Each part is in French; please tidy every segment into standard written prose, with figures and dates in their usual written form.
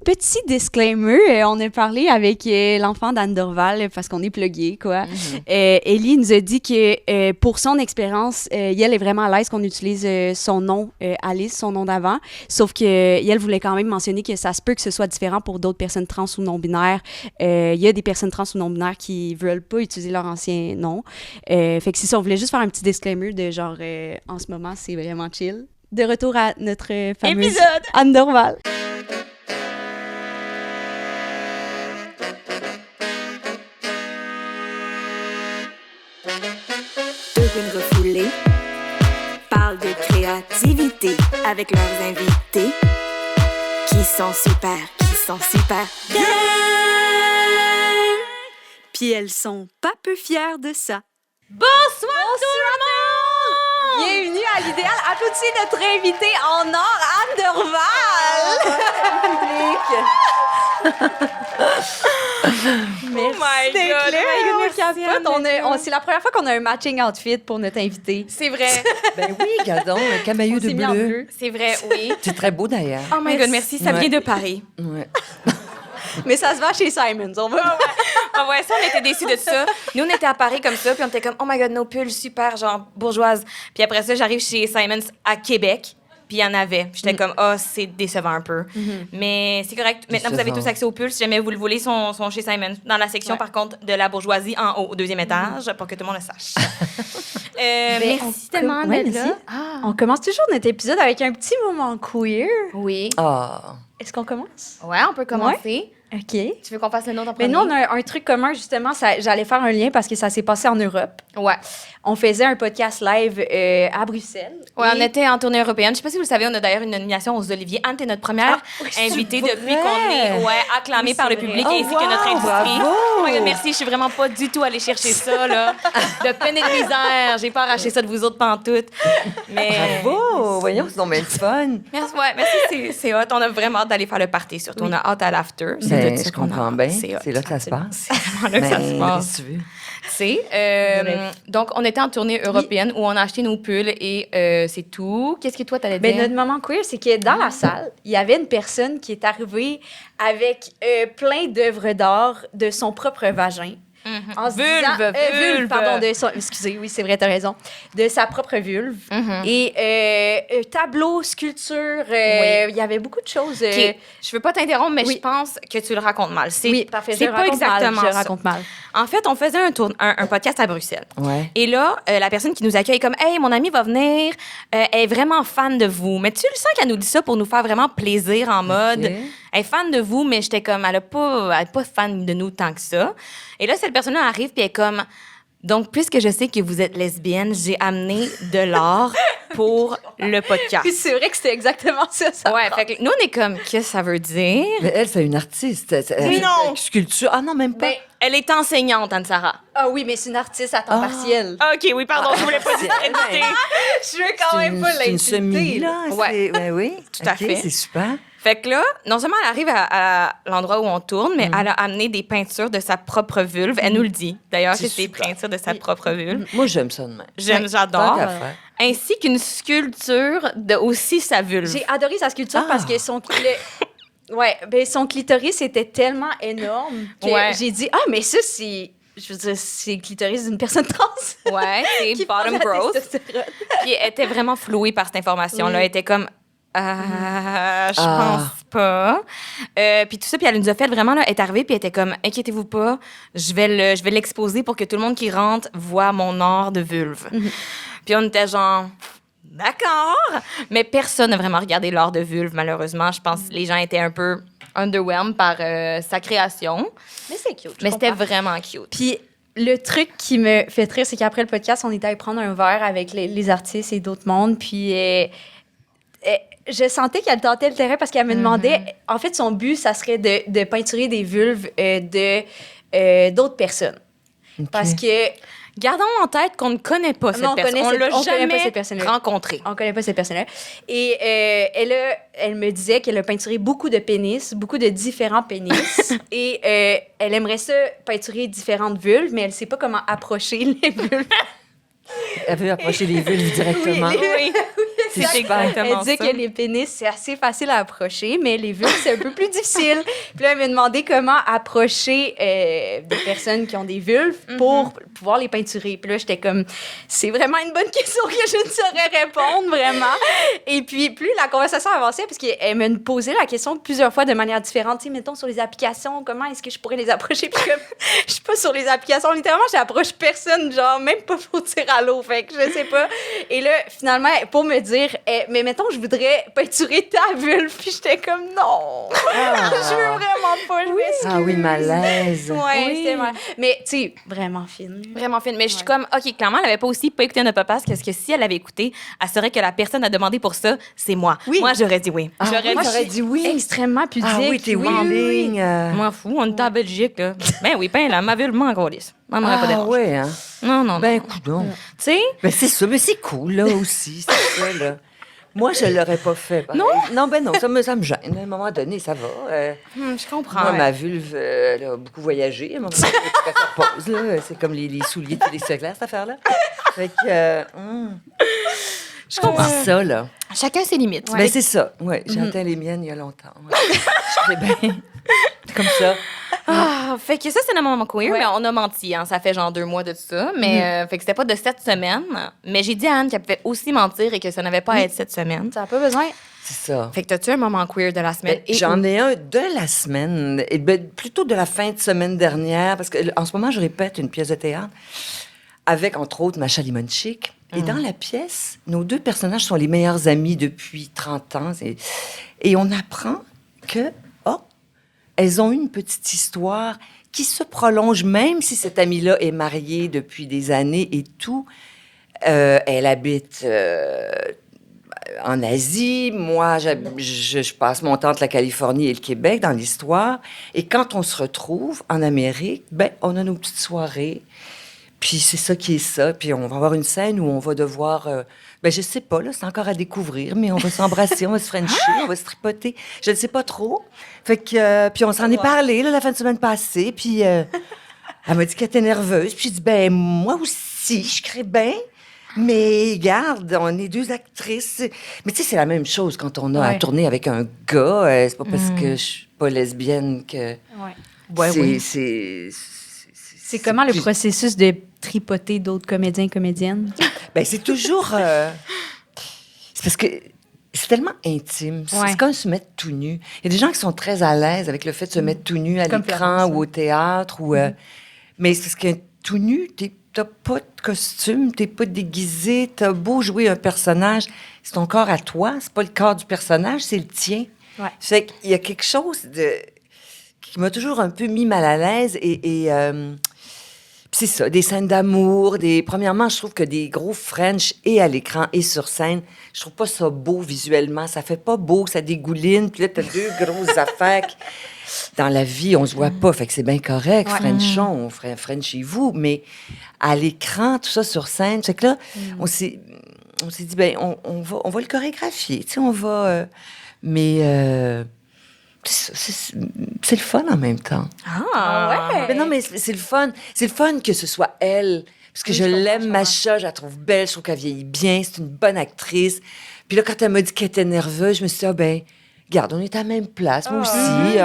petit disclaimer, on a parlé avec l'enfant d'Anne Dorval parce qu'on est plugués, quoi. Ellie nous a dit que pour son expérience, elle est vraiment à l'aise qu'on utilise son nom, Alice, son nom d'avant, sauf que elle voulait quand même mentionner que ça se peut que ce soit différent pour d'autres personnes trans ou non-binaires. Il y a des personnes trans ou non-binaires qui veulent pas utiliser leur ancien nom. Fait que c'est ça, on voulait juste faire un petit disclaimer de genre, en ce moment, c'est vraiment chill. De retour à notre fameuse épisode Anne Dorval. Une refoulée parle de créativité avec leurs invités qui sont super bien. Puis elles sont pas peu fières de ça. Bonsoir tout le monde! Bienvenue à l'idéal. Applaudissez notre invitée en or, Anne Dorval. Merci d'être là. C'est la première fois qu'on a un matching outfit pour notre invité. C'est vrai. Ben oui, regardons, un camailleux de bleu. C'est vrai, oui. C'est très beau d'ailleurs. Oh my God, merci. Ça vient de Paris. Ouais. Mais ça se vend chez Simons. On va. Ah ouais, ça, on était déçus de ça. Nous, on était à Paris comme ça, puis on était comme, oh my God, nos pulls super, genre bourgeoises. Puis après ça, j'arrive chez Simons à Québec, puis il y en avait. J'étais comme, oh, c'est décevant un peu. Mais c'est correct. Maintenant, vous avez tous accès aux pulls. Si jamais vous le voulez, sont chez Simons. Dans la section, par contre, de la bourgeoisie en haut, au deuxième étage, pour que tout le monde le sache. Merci tellement d'être là. On commence toujours notre épisode avec un petit moment queer. Oui. Ah. Est-ce qu'on commence? Ouais, on peut commencer. OK. Tu veux qu'on fasse le nom en premier? Mais nous, on a un truc commun, justement. J'allais faire un lien parce que ça s'est passé en Europe. Ouais. On faisait un podcast live à Bruxelles. Ouais, on était en tournée européenne. Je sais pas si vous le savez, on a d'ailleurs une nomination aux Olivier. Anne, t'es notre première invitée depuis qu'on est acclamée par le public ainsi que notre industrie. Bravo! Oh my God, merci, je suis vraiment pas du tout allée chercher ça, là. De peine et de misère. J'ai pas arraché ça de vous autres pantoutes. Mais... Bravo! Voyons, c'est donc bien le fun. Merci, ouais, merci, c'est hot. On a vraiment hâte d'aller faire le party, surtout. On a hâte à l'after. Ben, de ça je qu'on a comprends hâte. bien. C'est hot. C'est là que ça se passe. C'est vraiment là que ça se passe. Qu'est-ce que tu veux? Donc, on était en tournée européenne où on a acheté nos pulls et c'est tout. Qu'est-ce que toi, t'allais dire? Notre moment queer, c'est que dans la salle, il y avait une personne qui est arrivée avec plein d'œuvres d'art de son propre vagin. En se disant, vulve, pardon, excusez, oui, c'est vrai, t'as raison. De sa propre vulve. Et tableau, sculpture, il y avait beaucoup de choses. OK. Je veux pas t'interrompre, mais je pense que tu le racontes mal. Oui, parfait. C'est pas exactement Je ça. raconte mal. En fait, on faisait un podcast à Bruxelles. Ouais. Et là, la personne qui nous accueille est comme « Hey, mon amie va venir, elle est vraiment fan de vous. » Mais tu le sens qu'elle nous dit ça pour nous faire vraiment plaisir en mode « Elle est fan de vous, mais j'étais comme, elle est pas fan de nous tant que ça. » Et là, cette personne-là arrive puis elle est comme « Donc, puisque je sais que vous êtes lesbienne, j'ai amené de l'art pour le podcast. » Puis c'est vrai que c'était exactement ça. Ouais, fait que nous, on est comme « Qu'est-ce que ça veut dire? » Mais elle, c'est une artiste. non! Sculpture. Ah non, même pas. Ben, Elle est enseignante, Anne-Sara. ah oui, mais c'est une artiste à temps partiel. OK, oui, pardon, je voulais pas dire partiel. Je veux quand même pas C'est une l'insulter. semi, là. Ouais. Ben oui. Tout à OK, fait. C'est super. Fait que là, non seulement elle arrive à l'endroit où on tourne, mais elle a amené des peintures de sa propre vulve. Elle nous le dit, d'ailleurs, C'est que c'est super. peintures de sa propre vulve. Moi, j'aime ça de même. J'adore. Tant qu'à faire. Ainsi qu'une sculpture de aussi sa vulve. J'ai adoré sa sculpture parce que son clitoris était tellement énorme que j'ai dit « Ah, mais ça, c'est... » Je veux dire, c'est le clitoris d'une personne trans. Ouais, c'est Qui bottom prend la growth. testostérone. Puis elle était vraiment flouée par cette information-là. Elle était comme... je pense pas. Puis tout ça, puis elle nous a fait vraiment, là, elle est arrivée, puis elle était comme, inquiétez-vous pas, je vais l'exposer pour que tout le monde qui rentre voit mon art de vulve. Puis on était genre, d'accord. Mais personne n'a vraiment regardé l'art de vulve, malheureusement. Je pense que les gens étaient un peu underwhelmed par sa création. Mais c'est cute. Mais c'était vraiment cute. Puis le truc qui me fait rire, c'est qu'après le podcast, on était allé prendre un verre avec les artistes et d'autres mondes, puis je sentais qu'elle tentait le terrain parce qu'elle me demandait... En fait, son but, ça serait de peinturer des vulves d'autres personnes. Okay. Parce que... Gardons en tête qu'on ne connaît pas cette personne. On l'a jamais rencontrée. On connaît pas cette personne-là. Et elle me disait qu'elle a peinturé beaucoup de pénis, beaucoup de différents pénis. Et elle aimerait ça peinturer différentes vulves, mais elle sait pas comment approcher les vulves. Elle veut approcher les vulves directement. Oui. C'est Elle exactement disait ça. que les pénis, c'est assez facile à approcher, mais les vulves, c'est un peu plus difficile. Puis là, elle m'a demandé comment approcher des personnes qui ont des vulves pour pouvoir les peinturer. Puis là, j'étais comme, c'est vraiment une bonne question que je ne saurais répondre, vraiment. Et puis, plus la conversation avançait, parce qu'elle me posait la question plusieurs fois de manière différente. Tu sais, mettons, sur les applications, comment est-ce que je pourrais les approcher? Puis comme, je suis pas sur les applications. Littéralement, j'approche personne, genre, même pas pour tirer à l'eau. Fait que je sais pas. Et là, finalement, pour me dire, mais mettons, je voudrais peinturer ta vulve. Puis j'étais comme, non, je veux vraiment pas, je m'excuse. Ah oui, malaise. Ouais, Oui. c'était mal. Mais, tu sais, vraiment fine. Vraiment fine. Mais je suis comme, OK, clairement, elle avait pas aussi pas écouté notre podcast, parce que si elle avait écouté, elle saurait que la personne a demandé pour ça, c'est moi. Oui. Moi, j'aurais dit oui. Ah, J'aurais oui, dit t'aurais dit oui. Extrêmement pudique. Ah oui, t'es willing. Je m'en fous, on est en Belgique, là. Ben oui, ben là, ma ville m'en calisse. Moi, m'aurait pas Ah dérangé. ouais, hein? Non, non, non. Ben, coudonc. Tu sais, Ben, c'est ça, mais c'est cool, là, aussi, c'est ça, là. Moi, je l'aurais pas fait. pareil. Non, ben non, ça me gêne. À un moment donné, ça va. je comprends. Moi, ma vulve, elle a beaucoup voyagé. À un moment donné, tu peux faire pause, là. C'est comme les souliers de téléscolaires, cette affaire-là. Fait que, Je comprends. c'est ça, là. Chacun ses limites. Ben, c'est ça. Oui, j'ai atteint les miennes il y a longtemps. Ouais. Je serais bien. Comme ça. Ah, fait que ça, c'est notre moment queer, Ouais. mais on a menti, hein. Ça fait genre 2 mois de tout ça. Mais, fait que c'était pas de 7 semaines. Mais j'ai dit à Anne qu'elle pouvait aussi mentir et que ça n'avait pas à être 7 semaines. Ça n'a pas besoin. C'est ça. Fait que t'as-tu un moment queer de la semaine? Ben, j'en ai un de la semaine, et ben, plutôt de la fin de semaine dernière, parce qu'en ce moment, je répète une pièce de théâtre avec, entre autres, Macha Limonchik. Et dans la pièce, nos 2 personnages sont les meilleurs amis depuis 30 ans. Et on apprend que, elles ont une petite histoire qui se prolonge, même si cette amie-là est mariée depuis des années et tout. Elle habite en Asie. Moi, je passe mon temps entre la Californie et le Québec dans l'histoire. Et quand on se retrouve en Amérique, ben, on a nos petites soirées. Puis c'est ça qui est ça. Puis on va avoir une scène où on va devoir... ben je sais pas, là, c'est encore à découvrir, mais on va s'embrasser, on va se frencher, on va se tripoter. Je ne sais pas trop. Fait que... puis on s'en est parlé, là, la fin de semaine passée. Puis elle m'a dit qu'elle était nerveuse. Puis j'ai dit, ben moi aussi, je crée bien. Mais regarde, on est 2 actrices. Mais tu sais, c'est la même chose quand on a à tourner avec un gars. C'est pas parce que je suis pas lesbienne que... Ouais. C'est C'est comment le plus- processus de tripoter d'autres comédiens et comédiennes? Ben, c'est toujours... c'est parce que c'est tellement intime. Ouais. C'est comme se mettre tout nu. Il y a des gens qui sont très à l'aise avec le fait de se mettre tout nu à Comme l'écran Florence, ou au théâtre. Ou, mais c'est parce que tout nu, t'as pas de costume, t'es pas déguisé, t'as beau jouer un personnage, c'est ton corps à toi, c'est pas le corps du personnage, c'est le tien. Ouais. Fait qu'il y a quelque chose qui m'a toujours un peu mis mal à l'aise et puis c'est ça, des scènes d'amour, premièrement, je trouve que des gros French et à l'écran et sur scène, je trouve pas ça beau visuellement, ça fait pas beau, ça dégouline, puis là t'as 2 grosses affaires dans la vie, on se voit pas, fait que c'est bien correct, Frenchon, on ferait French chez vous, mais à l'écran, tout ça sur scène, fait que là, on s'est dit, ben on va le chorégraphier, tu sais, on va... mais c'est le fun en même temps. Ah, ouais. Mais non, mais c'est le fun. C'est le fun que ce soit elle. Parce que je l'aime, Macha, je la trouve belle, je trouve qu'elle vieillit bien, c'est une bonne actrice. Puis là, quand elle m'a dit qu'elle était nerveuse, je me suis dit, ah ben, regarde, on est à la même place. Moi aussi,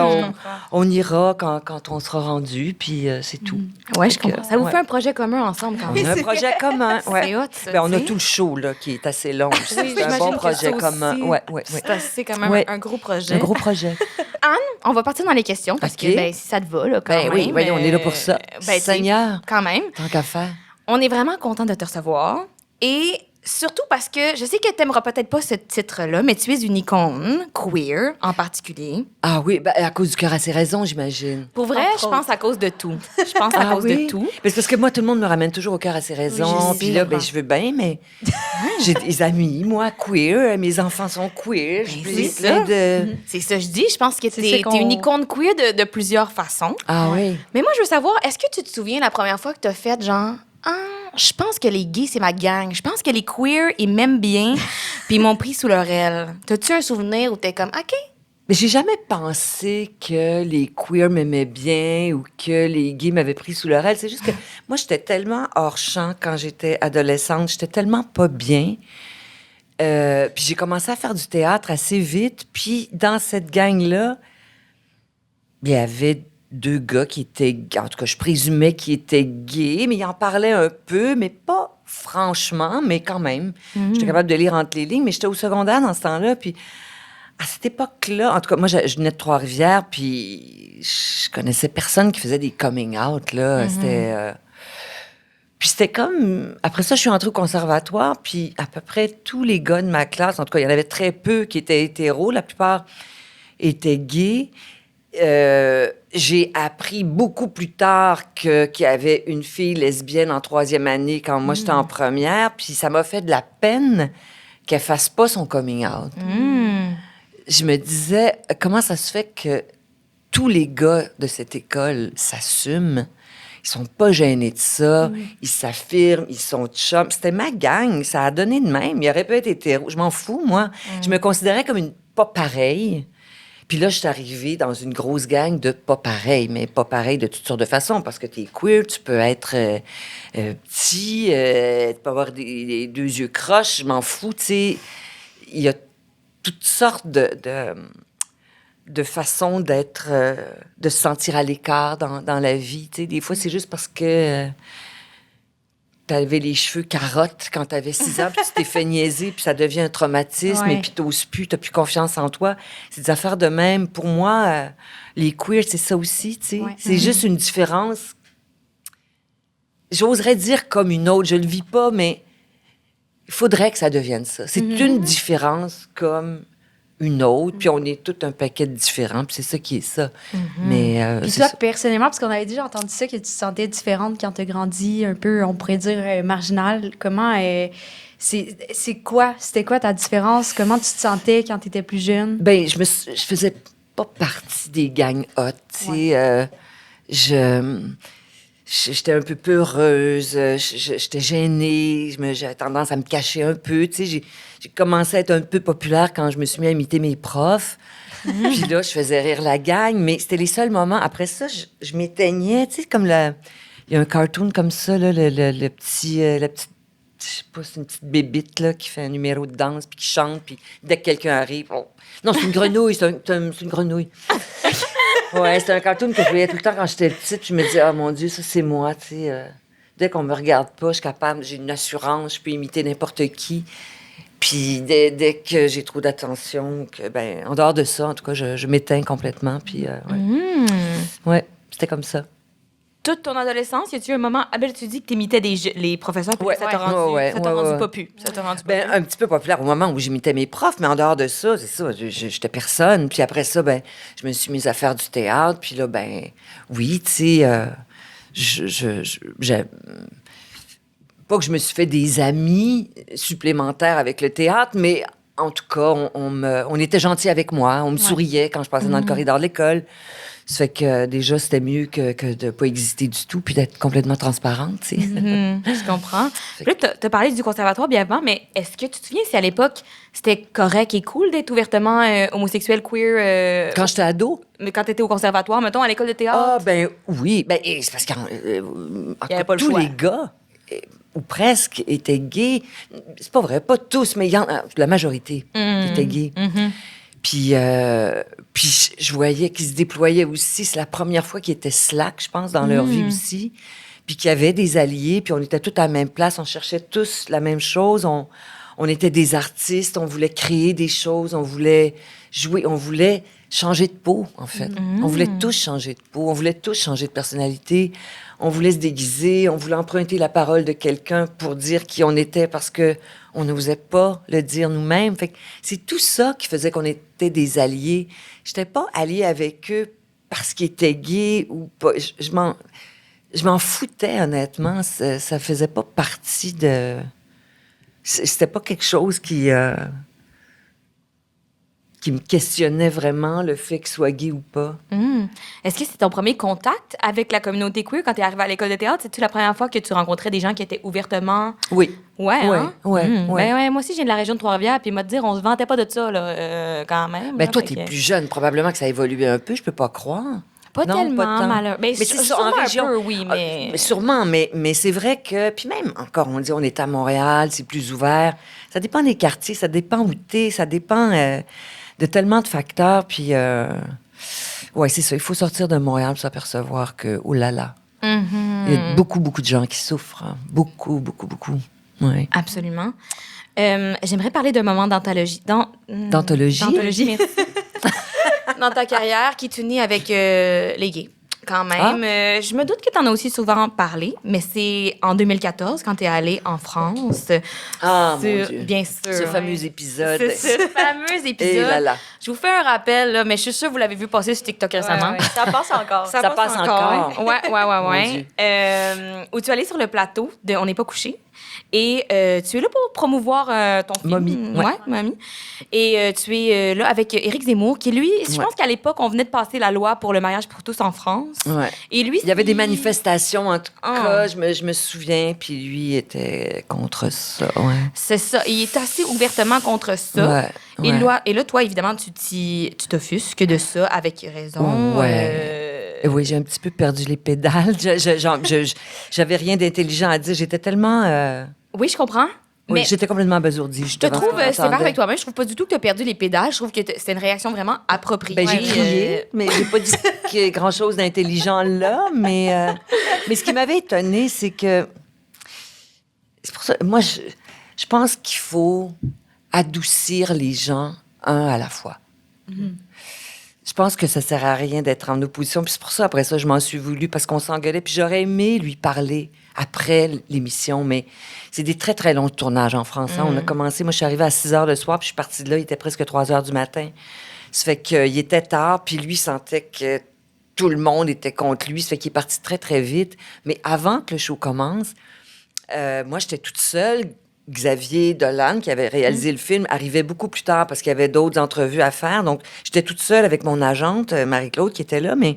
on ira quand on sera rendu, puis c'est tout. Ouais, je Fait que, comprends. Ça vous ouais. fait un projet commun ensemble quand On même. a un projet commun. C'est Ouais. hot, ça, Ben, on a tu sais. tout le show là, qui est assez long. C'est un j'imagine bon que projet ça commun. aussi, Ouais, ouais, ouais. C'est assez quand même Ouais. un gros projet. Un gros projet. Anne, on va partir dans les questions parce OK. que ben, si ça te va, là, quand Ben même. oui, voyons, on est là pour ça. Ben, tu sais, Seigneur, quand même. tant qu'à faire. On est vraiment content de te recevoir. Et surtout parce que je sais que tu n'aimeras peut-être pas ce titre-là, mais tu es une icône queer en particulier. Ah oui, ben, à cause du cœur à ses raisons, j'imagine. Pour vrai, Entre je pense à cause de tout. Je pense à cause de tout. Mais c'est parce que moi, tout le monde me ramène toujours au cœur à ses raisons. je Puis sais, là, maman. ben, je veux bien, mais j'ai des amis, moi, queer. Mes enfants sont queer. J'ai c'est plein ça. de... C'est ça, je dis. Je pense que C'est tu ça es qu'on- une icône queer de plusieurs façons. Ah oui. Mais moi, je veux savoir, est-ce que tu te souviens la première fois que tu as fait genre, ah, je pense que les gays, c'est ma gang. Je pense que les queers, ils m'aiment bien, puis ils m'ont pris sous leur aile. T'as-tu un souvenir où t'es comme, OK? Mais j'ai jamais pensé que les queers m'aimaient bien ou que les gays m'avaient pris sous leur aile. C'est juste que moi, j'étais tellement hors champ quand j'étais adolescente. J'étais tellement pas bien. Puis j'ai commencé à faire du théâtre assez vite. Puis dans cette gang-là, il y avait 2 gars qui étaient... En tout cas, je présumais qu'ils étaient gays, mais ils en parlaient un peu, mais pas franchement, mais quand même. J'étais capable de lire entre les lignes, mais j'étais au secondaire dans ce temps-là. Puis à cette époque-là, en tout cas, moi, je venais de Trois-Rivières, puis je connaissais personne qui faisait des coming out, là. Puis c'était comme... Après ça, je suis entrée au conservatoire, puis à peu près tous les gars de ma classe, en tout cas, il y en avait très peu qui étaient hétéros, la plupart étaient gays. J'ai appris beaucoup plus tard qu'il y avait une fille lesbienne en 3e année quand moi, j'étais en première, puis ça m'a fait de la peine qu'elle fasse pas son coming out. Je me disais, comment ça se fait que tous les gars de cette école s'assument? Ils sont pas gênés de ça. Ils s'affirment, ils sont chums. C'était ma gang, ça a donné de même. Il aurait pu être hétéro. Je m'en fous, moi. Je me considérais comme une pas pareille. Puis là, je suis arrivée dans une grosse gang de pas pareil, mais pas pareil de toutes sortes de façons, parce que tu es queer, tu peux être petit, tu peux avoir des 2 yeux croches, je m'en fous, tu sais. Il y a toutes sortes de façons d'être, de se sentir à l'écart dans la vie, tu sais. Des fois, c'est juste parce que t'avais les cheveux carottes quand t'avais 6 ans, puis tu t'es fait niaiser, puis ça devient un traumatisme, et puis t'oses plus, t'as plus confiance en toi. C'est des affaires de même. Pour moi, les queers, c'est ça aussi, tu sais. C'est juste une différence. J'oserais dire comme une autre, je le vis pas, mais il faudrait que ça devienne ça. C'est une différence comme une autre, puis on est tout un paquet de différents, puis c'est ça qui est ça. Mais Puis toi, personnellement, parce qu'on avait déjà entendu ça, que tu te sentais différente quand tu as grandi, un peu, on pourrait dire, marginale. Comment... c'était quoi ta différence? Comment tu te sentais quand tu étais plus jeune? Ben, je faisais pas partie des gangs hot, tu sais. J'étais un peu peureuse, j'étais gênée, j'avais tendance à me cacher un peu, tu sais. J'ai commencé à être un peu populaire quand je me suis mis à imiter mes profs. Puis là, je faisais rire la gang, mais c'était les seuls moments. Après ça, je m'éteignais, tu sais, comme il y a un cartoon comme ça, là, le petit, la petite, je sais pas, c'est une petite bébite, là, qui fait un numéro de danse, puis qui chante, puis dès que quelqu'un arrive, non, c'est une grenouille, c'est une grenouille. Ouais, c'était un cartoon que je voyais tout le temps quand j'étais petite. Puis je me disais, oh mon Dieu, ça, c'est moi, tu sais. Dès qu'on me regarde pas, je suis capable, j'ai une assurance, je peux imiter n'importe qui. Puis dès que j'ai trop d'attention, en dehors de ça, en tout cas, je m'éteins complètement. Puis, ouais, c'était comme ça. Toute ton adolescence, y a-tu eu un moment... Ah ben, tu dis que t'imitais les professeurs, puis ça t'a rendu pas pu. Ça t'a rendu pas pu. Un petit peu populaire au moment où j'imitais mes profs, mais en dehors de ça, c'est ça, j'étais personne. Puis après ça, je me suis mise à faire du théâtre. Puis là, oui, tu sais, pas que je me suis fait des amis supplémentaires avec le théâtre, mais en tout cas, on était gentils avec moi. On me souriait quand je passais dans le corridor de l'école. Ça fait que déjà, c'était mieux que de pas exister du tout puis d'être complètement transparente, tu sais. Je comprends. Puis là, t'as parlé du conservatoire bien avant, mais est-ce que tu te souviens si à l'époque, c'était correct et cool d'être ouvertement homosexuel, queer? Quand j'étais ado? Mais quand t'étais au conservatoire, mettons, à l'école de théâtre? Ah, oui. C'est parce que tous les gars... ou presque, étaient gays. C'est pas vrai, pas tous, mais la majorité étaient gays. Puis je voyais qu'ils se déployaient aussi. C'est la première fois qu'ils étaient slack, je pense, dans leur vie aussi. Puis qu'il y avait des alliés, puis on était tous à la même place. On cherchait tous la même chose. On était des artistes, on voulait créer des choses, on voulait jouer, on voulait changer de peau, en fait. On voulait tous changer de peau, on voulait tous changer de personnalité. On voulait se déguiser, on voulait emprunter la parole de quelqu'un pour dire qui on était parce que on n'osait pas le dire nous-mêmes. Fait que c'est tout ça qui faisait qu'on était des alliés. J'étais pas alliée avec eux parce qu'ils étaient gays ou pas. Je m'en foutais, honnêtement. Ça faisait pas partie de... C'était pas quelque chose qui me questionnait vraiment, le fait qu'il soit gay ou pas. Est-ce que c'est ton premier contact avec la communauté queer quand tu es arrivée à l'école de théâtre? C'est-tu la première fois que tu rencontrais des gens qui étaient ouvertement... Oui. Ouais, hein? Ouais. Ben, moi aussi, je viens de la région de Trois-Rivières, puis m'a dire, on se vantait pas de ça, là, quand même. Ben, là, toi, t'es plus jeune. Probablement que ça a évolué un peu, je peux pas croire. Pas Non, tellement, pas tant. malheureusement. Mais c'est ça, en région. Un peu, oui, mais... Mais sûrement, mais c'est vrai que... Puis même, encore, on dit, on est à Montréal, c'est plus ouvert. Ça dépend des quartiers, ça dépend où t'es, ça dépend de tellement de facteurs. Puis, ouais, c'est ça, il faut sortir de Montréal pour s'apercevoir que, oh là là, il y a beaucoup, beaucoup de gens qui souffrent. Hein. Beaucoup, beaucoup, beaucoup. Ouais. Absolument. J'aimerais parler d'un moment d'anthologie. D'anthologie? D'anthologie, merci. Dans ta carrière, qui est unie avec les gays, quand même. Je me doute que tu en as aussi souvent parlé, mais c'est en 2014, quand tu es allée en France. Ah, mon Dieu. Bien sûr. Ce fameux épisode. C'est ce fameux épisode. Et là là. Je vous fais un rappel, là, mais je suis sûre que vous l'avez vu passer sur TikTok récemment. Ouais. Ça passe encore. Ça passe encore. Ouais. Où tu es allée sur le plateau de On n'est pas couché. Et tu es là pour promouvoir ton film. Mommy, ouais. Mommy. Et tu es là avec Éric Zemmour, qui lui, je pense qu'à l'époque, on venait de passer la loi pour le mariage pour tous en France. Ouais. Et lui, il y avait des manifestations, en tout Ah. cas, je me souviens, puis lui était contre ça, ouais. C'est ça. Il est assez ouvertement contre ça. Ouais, Et, ouais. et là, toi, évidemment, tu t'offusques de ça, avec raison. Ouais. Oui, j'ai un petit peu perdu les pédales. J'avais rien d'intelligent à dire. J'étais tellement... Oui, je comprends. Oui, Mais j'étais complètement abasourdie. je te trouve sévère avec toi-même. Je trouve pas du tout que tu as perdu les pédales. Je trouve que c'est une réaction vraiment appropriée. Ben, j'ai crié, mais j'ai pas dit qu'il y ait grand-chose d'intelligent là. Mais ce qui m'avait étonnée, c'est que... C'est pour ça... Moi, je pense qu'il faut adoucir les gens un à la fois. Je pense que ça sert à rien d'être en opposition. Puis c'est pour ça, après ça, je m'en suis voulu parce qu'on s'engueulait. Puis j'aurais aimé lui parler après l'émission, mais c'est des très, très longs tournages en France. Hein. On a commencé, moi, je suis arrivée à 6 heures le soir, puis je suis partie de là, il était presque 3 heures du matin. Ça fait qu'il était tard, puis lui sentait que tout le monde était contre lui. Ça fait qu'il est parti très, très vite. Mais avant que le show commence, moi, j'étais toute seule. Xavier Dolan, qui avait réalisé le film, arrivait beaucoup plus tard parce qu'il y avait d'autres entrevues à faire. Donc, j'étais toute seule avec mon agente, Marie-Claude, qui était là, mais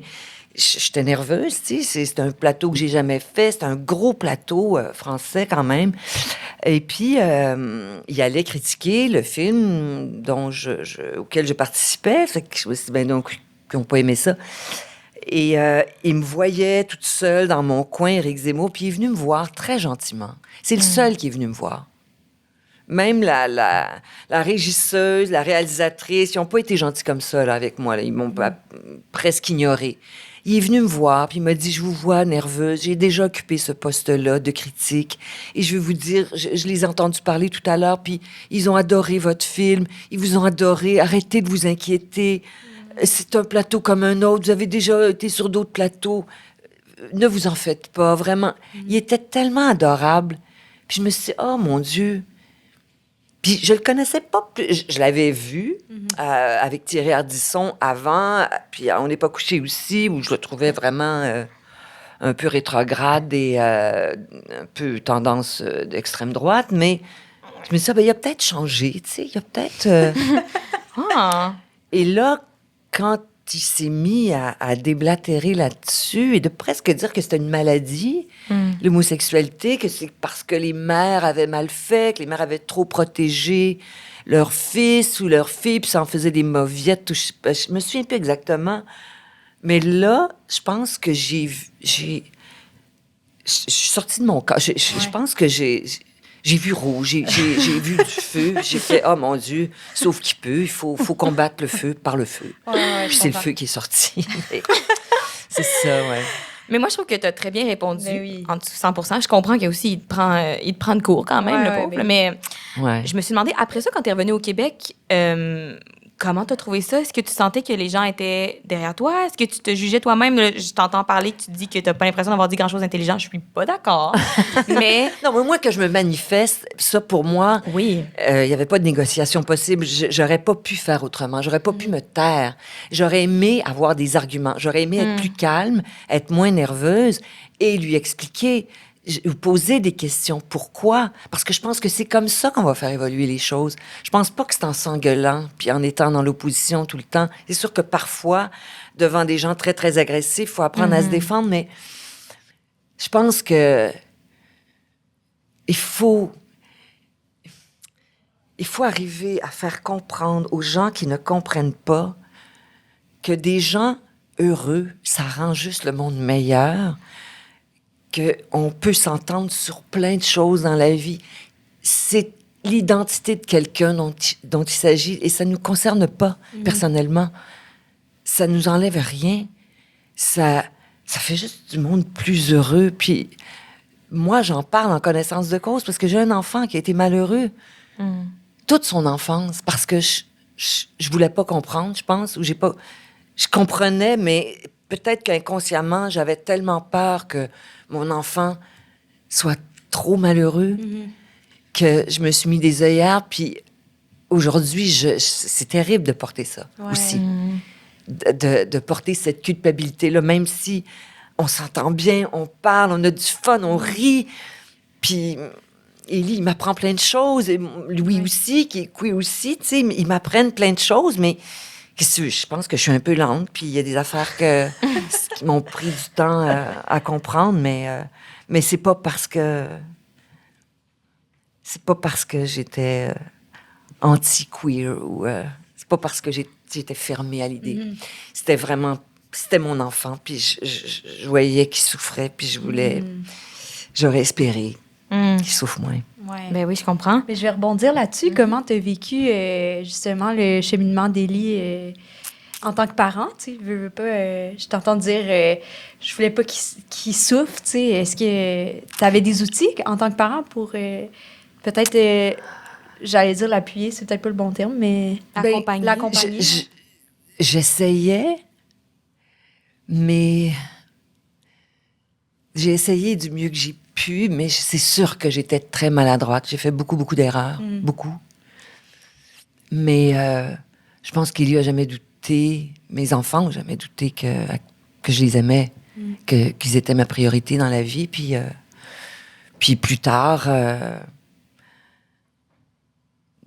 j'étais nerveuse, tu sais. C'est un plateau que j'ai jamais fait. C'est un gros plateau français, quand même. Et puis, il allait critiquer le film auquel je participais. Fait que je me suis dit, ben donc, ils n'ont pas aimé ça. Et il me voyait toute seule dans mon coin, Éric Zemmour, puis il est venu me voir très gentiment. C'est le seul qui est venu me voir. Même la régisseuse, la réalisatrice, ils n'ont pas été gentils comme ça là, avec moi. Là. Ils m'ont presque ignoré. Il est venu me voir, puis il m'a dit, je vous vois nerveuse, j'ai déjà occupé ce poste-là de critique, et je vais vous dire, je les ai entendus parler tout à l'heure, puis ils ont adoré votre film, ils vous ont adoré, arrêtez de vous inquiéter, c'est un plateau comme un autre, vous avez déjà été sur d'autres plateaux, ne vous en faites pas, vraiment. Il était tellement adorable, puis je me suis dit, oh mon Dieu. Puis je le connaissais pas plus. Je l'avais vu avec Thierry Ardisson avant, puis On n'est pas couché aussi, où je le trouvais vraiment un peu rétrograde et un peu tendance d'extrême droite, mais je me suis dit, ben, il a peut-être changé, tu sais, il a peut-être... Et là, quand il s'est mis à déblatérer là-dessus et de presque dire que c'était une maladie, l'homosexualité, que c'est parce que les mères avaient mal fait, que les mères avaient trop protégé leur fils ou leur fille, puis ça en faisait des mauviettes. Je me souviens plus exactement. Mais là, je pense que je suis sortie de mon corps. Je pense que j'ai vu rouge, j'ai vu du feu. J'ai fait, oh mon Dieu, sauf qu'il peut, il faut combattre le feu par le feu. Puis c'est le feu qui est sorti. C'est ça, ouais. Mais moi, je trouve que tu as très bien répondu, oui. en dessous 100%. Je comprends qu'aussi, il te prend de court quand même, le pauvre. Mais je me suis demandé, après ça, quand tu es revenu au Québec, comment tu as trouvé ça? Est-ce que tu sentais que les gens étaient derrière toi? Est-ce que tu te jugeais toi-même? Je t'entends parler, que tu dis que tu n'as pas l'impression d'avoir dit grand-chose d'intelligent. Je suis pas d'accord. Mais... Non, mais moi, que je me manifeste, ça, pour moi, oui. Il n'y avait pas de négociation possible. J'aurais pas pu faire autrement. J'aurais pas pu me taire. J'aurais aimé avoir des arguments. J'aurais aimé être plus calme, être moins nerveuse et lui expliquer, poser des questions. Pourquoi? Parce que je pense que c'est comme ça qu'on va faire évoluer les choses. Je pense pas que c'est en s'engueulant puis en étant dans l'opposition tout le temps. C'est sûr que parfois, devant des gens très, très agressifs, il faut apprendre à se défendre, mais je pense que il faut arriver à faire comprendre aux gens qui ne comprennent pas que des gens heureux, ça rend juste le monde meilleur, qu'on peut s'entendre sur plein de choses dans la vie. C'est l'identité de quelqu'un dont il s'agit, et ça ne nous concerne pas personnellement. Ça nous enlève rien. Ça fait juste du monde plus heureux. Puis moi, j'en parle en connaissance de cause parce que j'ai un enfant qui a été malheureux toute son enfance parce que je voulais pas comprendre, je pense, ou je comprenais, mais peut-être qu'inconsciemment, j'avais tellement peur que mon enfant soit trop malheureux que je me suis mis des œillères. Puis aujourd'hui, c'est terrible de porter ça aussi. De porter cette culpabilité-là, même si on s'entend bien, on parle, on a du fun, on rit. Puis Élie, il m'apprend plein de choses. Et Louis aussi, qui est queer aussi, tu sais, ils m'apprennent plein de choses, mais je pense que je suis un peu lente, puis il y a des affaires qui m'ont pris du temps à comprendre, mais c'est pas parce que j'étais anti-queer ou c'est pas parce que j'étais fermée à l'idée. C'était mon enfant, puis je voyais qu'il souffrait, puis j'aurais espéré qu'il souffre moins. Ouais. Ben oui, je comprends. Mais je vais rebondir là-dessus. Comment tu as vécu justement le cheminement d'Élie en tant que parent? Tu sais, veux pas, je t'entends dire, je voulais pas qu'il souffre. Tu sais, est-ce que tu avais des outils en tant que parent pour peut-être, j'allais dire l'appuyer, c'est peut-être pas le bon terme, mais l'accompagner? J'essayais, mais j'ai essayé du mieux que j'ai pu, mais c'est sûr que j'étais très maladroite. J'ai fait beaucoup, beaucoup d'erreurs. Beaucoup. Mais je pense qu'il y a jamais douté, mes enfants n'ont jamais douté que je les aimais, qu'ils étaient ma priorité dans la vie. Puis plus tard,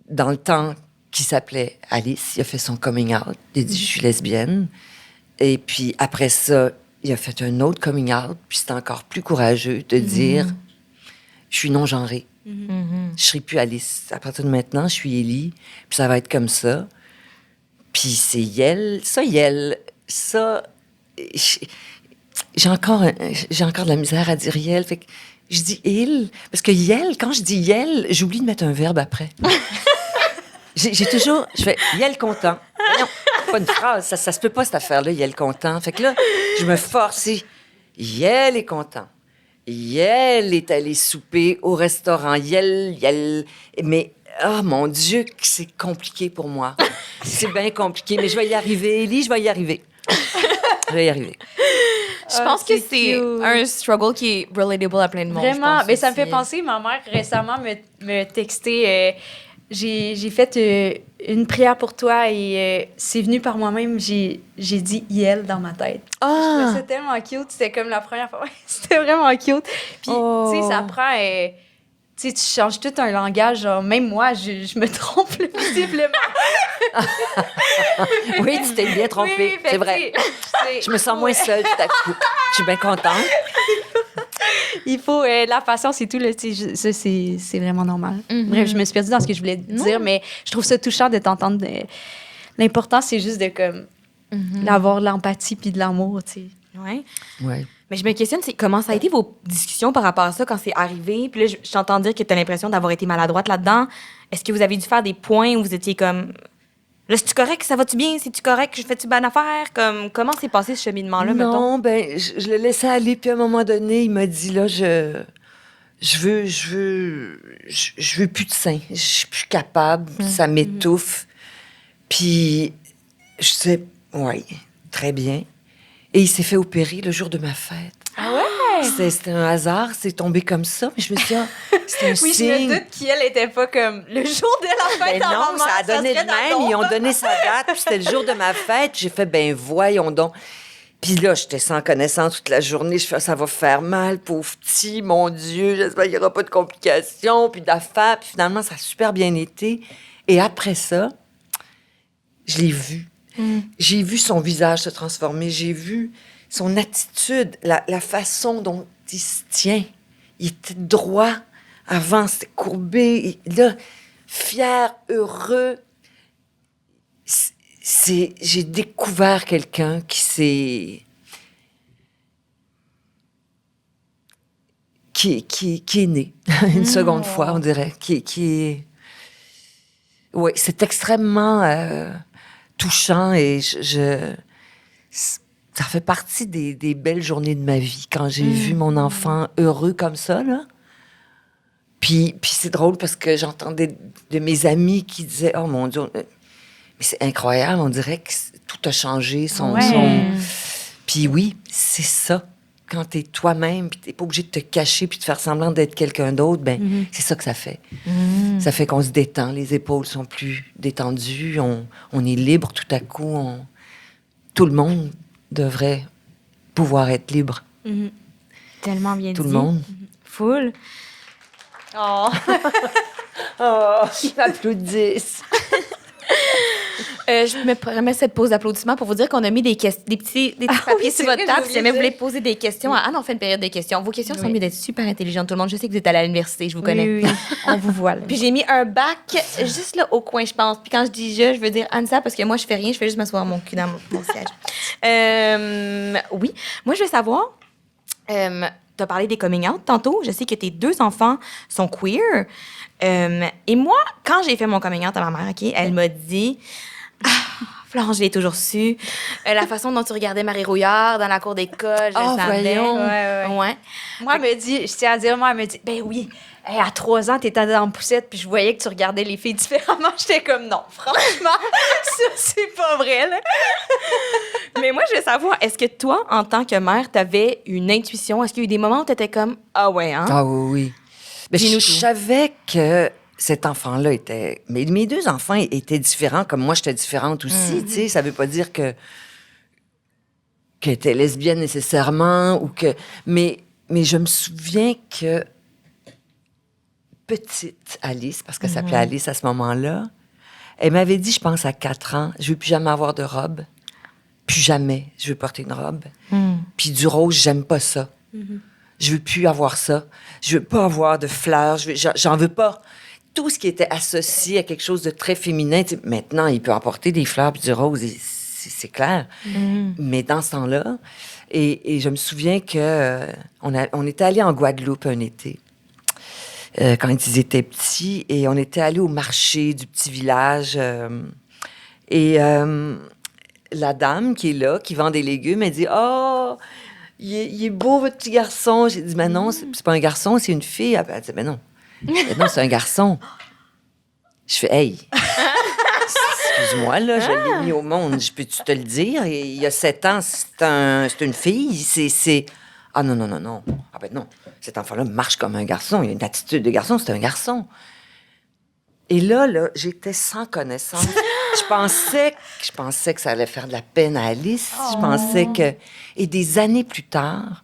dans le temps qui s'appelait Alice, il a fait son coming out. Il a dit « Je suis lesbienne ». Et puis après ça, il a fait un autre coming out, puis c'était encore plus courageux de dire « Je suis non-genrée. Je serai plus Alice. À partir de maintenant, je suis Élie, puis ça va être comme ça. » Puis c'est Yel. Ça, j'ai encore de la misère à dire Yel. Fait que je dis il, parce que Yel, quand je dis Yel, j'oublie de mettre un verbe après. Je fais Yel content. Non, pas une phrase, ça se peut pas cette affaire-là, Yel content. Fait que là, je me force. Yel est content. Yel est allé souper au restaurant. Yel. Mais, oh mon Dieu, que c'est compliqué pour moi. C'est bien compliqué, mais je vais y arriver. Élie, je vais y arriver. Je vais y arriver. Je pense que c'est un struggle qui est relatable à plein de monde. Vraiment, mais ça me fait penser, ma mère récemment me textait, j'ai fait une prière pour toi et c'est venu par moi-même, j'ai dit « Yel » dans ma tête. Je trouvais ça tellement cute, c'était comme la première fois. C'était vraiment cute. Puis, tu sais, ça prend... tu sais, tu changes tout un langage. Genre, même moi, je me trompe visiblement. Oui, tu t'es bien trompée, c'est vrai. Je me sens moins seule tout à coup. Je suis bien contente. Il faut la patience et tout, là, ça, c'est vraiment normal. Bref, je me suis perdue dans ce que je voulais dire, mais je trouve ça touchant de t'entendre. L'important, c'est juste de comme d'avoir de l'empathie puis de l'amour, tu sais. Ouais. Ouais. Mais je me questionne, c'est comment ça a été vos discussions par rapport à ça quand c'est arrivé? Puis là, je t'entends dire que tu as l'impression d'avoir été maladroite là-dedans. Est-ce que vous avez dû faire des points où vous étiez comme... Là, c'est-tu correct? Ça va-tu bien? C'est-tu correct? Je fais-tu bonne affaire? Comment s'est passé ce cheminement-là, mettons? Non, ben, je le laissais aller. Puis à un moment donné, il m'a dit, là, je veux plus de sein. Je suis plus capable. Ça m'étouffe. Puis, je sais, oui, très bien. Et il s'est fait opérer le jour de ma fête. Ah ouais? C'était un hasard, c'est tombé comme ça. Mais je me suis dit, c'était un Oui, signe. je me doute qu'elle était pas comme le jour de la fête Ben en non, maman, ça a donné serait le même. Ils ont donné sa date, puis c'était le jour de ma fête. J'ai fait, ben voyons donc. Puis là, j'étais sans connaissance toute la journée. Je fais, ça va faire mal, pauvre petit, mon Dieu. J'espère qu'il n'y aura pas de complications, puis d'affaires. Puis finalement, ça a super bien été. Et après ça, je l'ai vu. J'ai vu son visage se transformer. J'ai vu son attitude, la façon dont il se tient. Il était droit. Avant, c'était courbé. Et là, fier, heureux. j'ai découvert quelqu'un qui est né une seconde fois, on dirait, qui oui, c'est extrêmement touchant et ça fait partie des belles journées de ma vie quand j'ai vu mon enfant heureux comme ça, là. Puis c'est drôle parce que j'entendais de mes amis qui disaient « Oh mon Dieu, mais c'est incroyable, on dirait que tout a changé, son... Puis oui, c'est ça. Quand t'es toi-même, puis t'es pas obligé de te cacher puis de faire semblant d'être quelqu'un d'autre, ben c'est ça que ça fait. Ça fait qu'on se détend, les épaules sont plus détendues, on est libre tout à coup. Tout le monde devrait pouvoir être libre. Tellement bien dit. Tout le monde. Full. Oh! Oh, ils m'applaudissent. Je me permets cette pause d'applaudissements pour vous dire qu'on a mis des petits papiers sur votre table. Si jamais vous voulez poser des questions, Anne, on fait une période de questions. Vos questions sont mieux d'être super intelligentes, tout le monde. Je sais que vous êtes allé à l'université, je vous connais. Oui. On vous voit, là. Puis j'ai mis un bac juste là au coin, je pense. Puis quand je dis je veux dire Ansa parce que moi, je fais rien, je fais juste m'asseoir mon cul dans mon siège. Oui. Moi, je veux savoir, t'as parlé des coming out tantôt. Je sais que tes 2 enfants sont queer. Et moi, quand j'ai fait mon coming out à ma mère, OK, elle m'a dit... Florence, je l'ai toujours su. La façon dont tu regardais Marie Rouillard dans la cour d'école, je le savais. Voyons. Ouais. Moi, elle me dit, je tiens à dire, elle me dit, ben oui, hey, à 3 ans, t'étais dans la poussette, puis je voyais que tu regardais les filles différemment. J'étais comme, non, franchement, ça, c'est pas vrai, là. Mais moi, je veux savoir, est-ce que toi, en tant que mère, t'avais une intuition? Est-ce qu'il y a eu des moments où t'étais comme, ah ouais, hein? Ah oui. Mais je savais que cet enfant-là était... Mais mes 2 enfants étaient différents, comme moi, j'étais différente aussi, tu sais. Ça veut pas dire qu'elle était lesbienne nécessairement, ou que... Mais je me souviens que petite Alice, parce qu'elle s'appelait Alice à ce moment-là, elle m'avait dit, je pense à 4 ans, je veux plus jamais avoir de robe. Plus jamais, je veux porter une robe. Puis du rose, j'aime pas ça. Je veux plus avoir ça. Je veux pas avoir de fleurs. J'en veux pas. Tout ce qui était associé à quelque chose de très féminin, maintenant, il peut emporter des fleurs puis du rose, c'est clair. Mais dans ce temps-là, et je me souviens que on était allés en Guadeloupe un été, quand ils étaient petits, et on était allés au marché du petit village. La dame qui est là, qui vend des légumes, elle dit « Oh, il est beau, votre petit garçon. » J'ai dit « Mais non, c'est pas un garçon, c'est une fille. » Elle dit « Mais non. » Non, c'est un garçon. Je fais, hey, excuse-moi, là, je l'ai mis au monde. Je peux-tu te le dire? Il y a 7 ans, c'est une fille. C'est... Ah non. Ah ben non, cet enfant-là marche comme un garçon. Il a une attitude de garçon, c'est un garçon. Et là, j'étais sans connaissance. Je pensais que ça allait faire de la peine à Alice. Je pensais que... Et des années plus tard,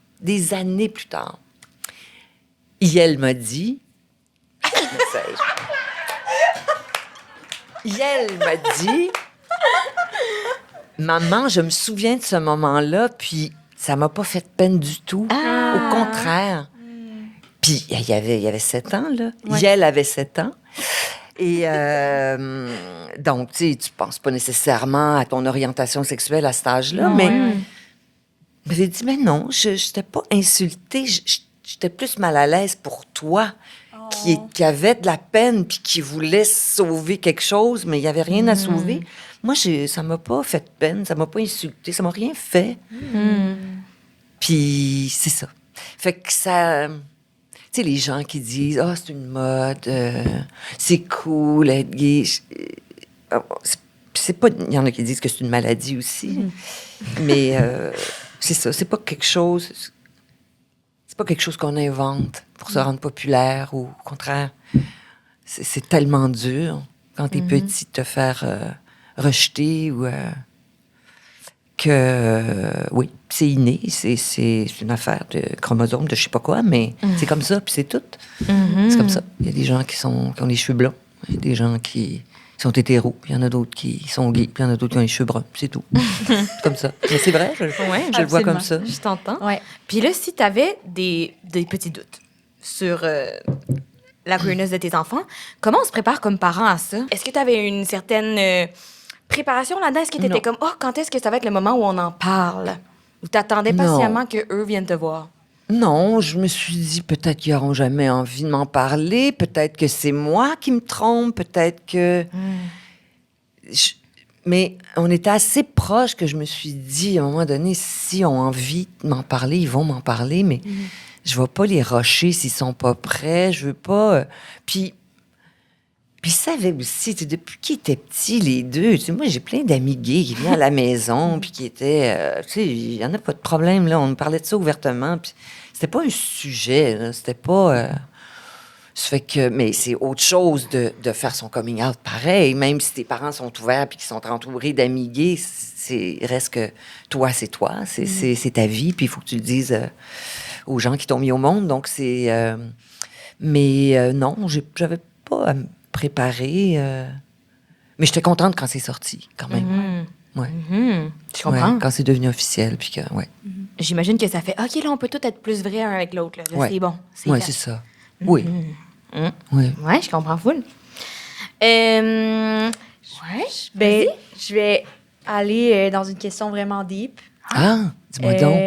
Yael m'a dit... Yael m'a dit, maman, je me souviens de ce moment-là, puis ça m'a pas fait de peine du tout. Au contraire. Puis il y avait 7 ans, là. Ouais. Yael avait 7 ans. Et donc, tu sais, tu penses pas nécessairement à ton orientation sexuelle à cet âge-là, mais j'ai dit, mais non, je n'étais pas insultée, j'étais plus mal à l'aise pour toi. Qui avait de la peine puis qui voulait sauver quelque chose, mais il n'y avait rien à sauver. Moi, ça m'a pas fait de peine, ça m'a pas insulté, ça m'a rien fait. Puis c'est ça. Fait que ça... Tu sais, les gens qui disent « Ah, c'est une mode, c'est cool être gay. » C'est pas... Il y en a qui disent que c'est une maladie aussi. Mais c'est ça, c'est pas quelque chose... C'est pas quelque chose qu'on invente pour se rendre populaire ou au contraire. C'est tellement dur quand t'es petit de te faire rejeter ou que oui, c'est inné, c'est une affaire de chromosomes, de je sais pas quoi, mais c'est comme ça, puis c'est tout. C'est comme ça. Il y a des gens qui ont les cheveux blancs, il y a des gens qui sont hétéros, puis il y en a d'autres qui sont gays, puis il y en a d'autres qui ont les cheveux bruns, c'est tout. C'est comme ça. Mais c'est vrai, je le vois comme ça. Je t'entends. Ouais. Puis là, si tu avais des petits doutes sur la queerness de tes enfants, comment on se prépare comme parent à ça? Est-ce que tu avais une certaine préparation là-dedans? Est-ce que t'étais Non. comme, oh, quand est-ce que ça va être le moment où on en parle? Ou t'attendais Non. patiemment qu'eux viennent te voir? Non, je me suis dit peut-être qu'ils n'auront jamais envie de m'en parler, peut-être que c'est moi qui me trompe, peut-être que... Mais on était assez proches que je me suis dit, à un moment donné, s'ils ont envie de m'en parler, ils vont m'en parler, mais je ne vais pas les rusher s'ils sont pas prêts, je veux pas... Puis ils savaient aussi, tu sais, depuis qu'ils étaient petits, les deux, tu sais, moi, j'ai plein d'amis gays qui venaient à la maison, puis qui étaient... tu sais, il n'y en a pas de problème, là, on me parlait de ça ouvertement, puis c'était pas un sujet, là, c'était pas... ça fait que... Mais c'est autre chose de faire son coming out pareil, même si tes parents sont ouverts puis qu'ils sont entourés d'amis gays, reste que toi, c'est toi, c'est ta vie, puis il faut que tu le dises aux gens qui t'ont mis au monde, donc c'est... mais non, j'avais pas à me préparer, mais j'étais contente quand c'est sorti, quand même. Ouais. Je comprends. Ouais, quand c'est devenu officiel, puis que... Ouais, J'imagine que ça fait, OK, là, on peut tout être plus vrai un avec l'autre. Là. Ouais. C'est bon. ouais, fait. c'est ça. Oui. Oui. Ouais, je comprends full. Ben, je vais aller dans une question vraiment deep. Ah, dis-moi donc.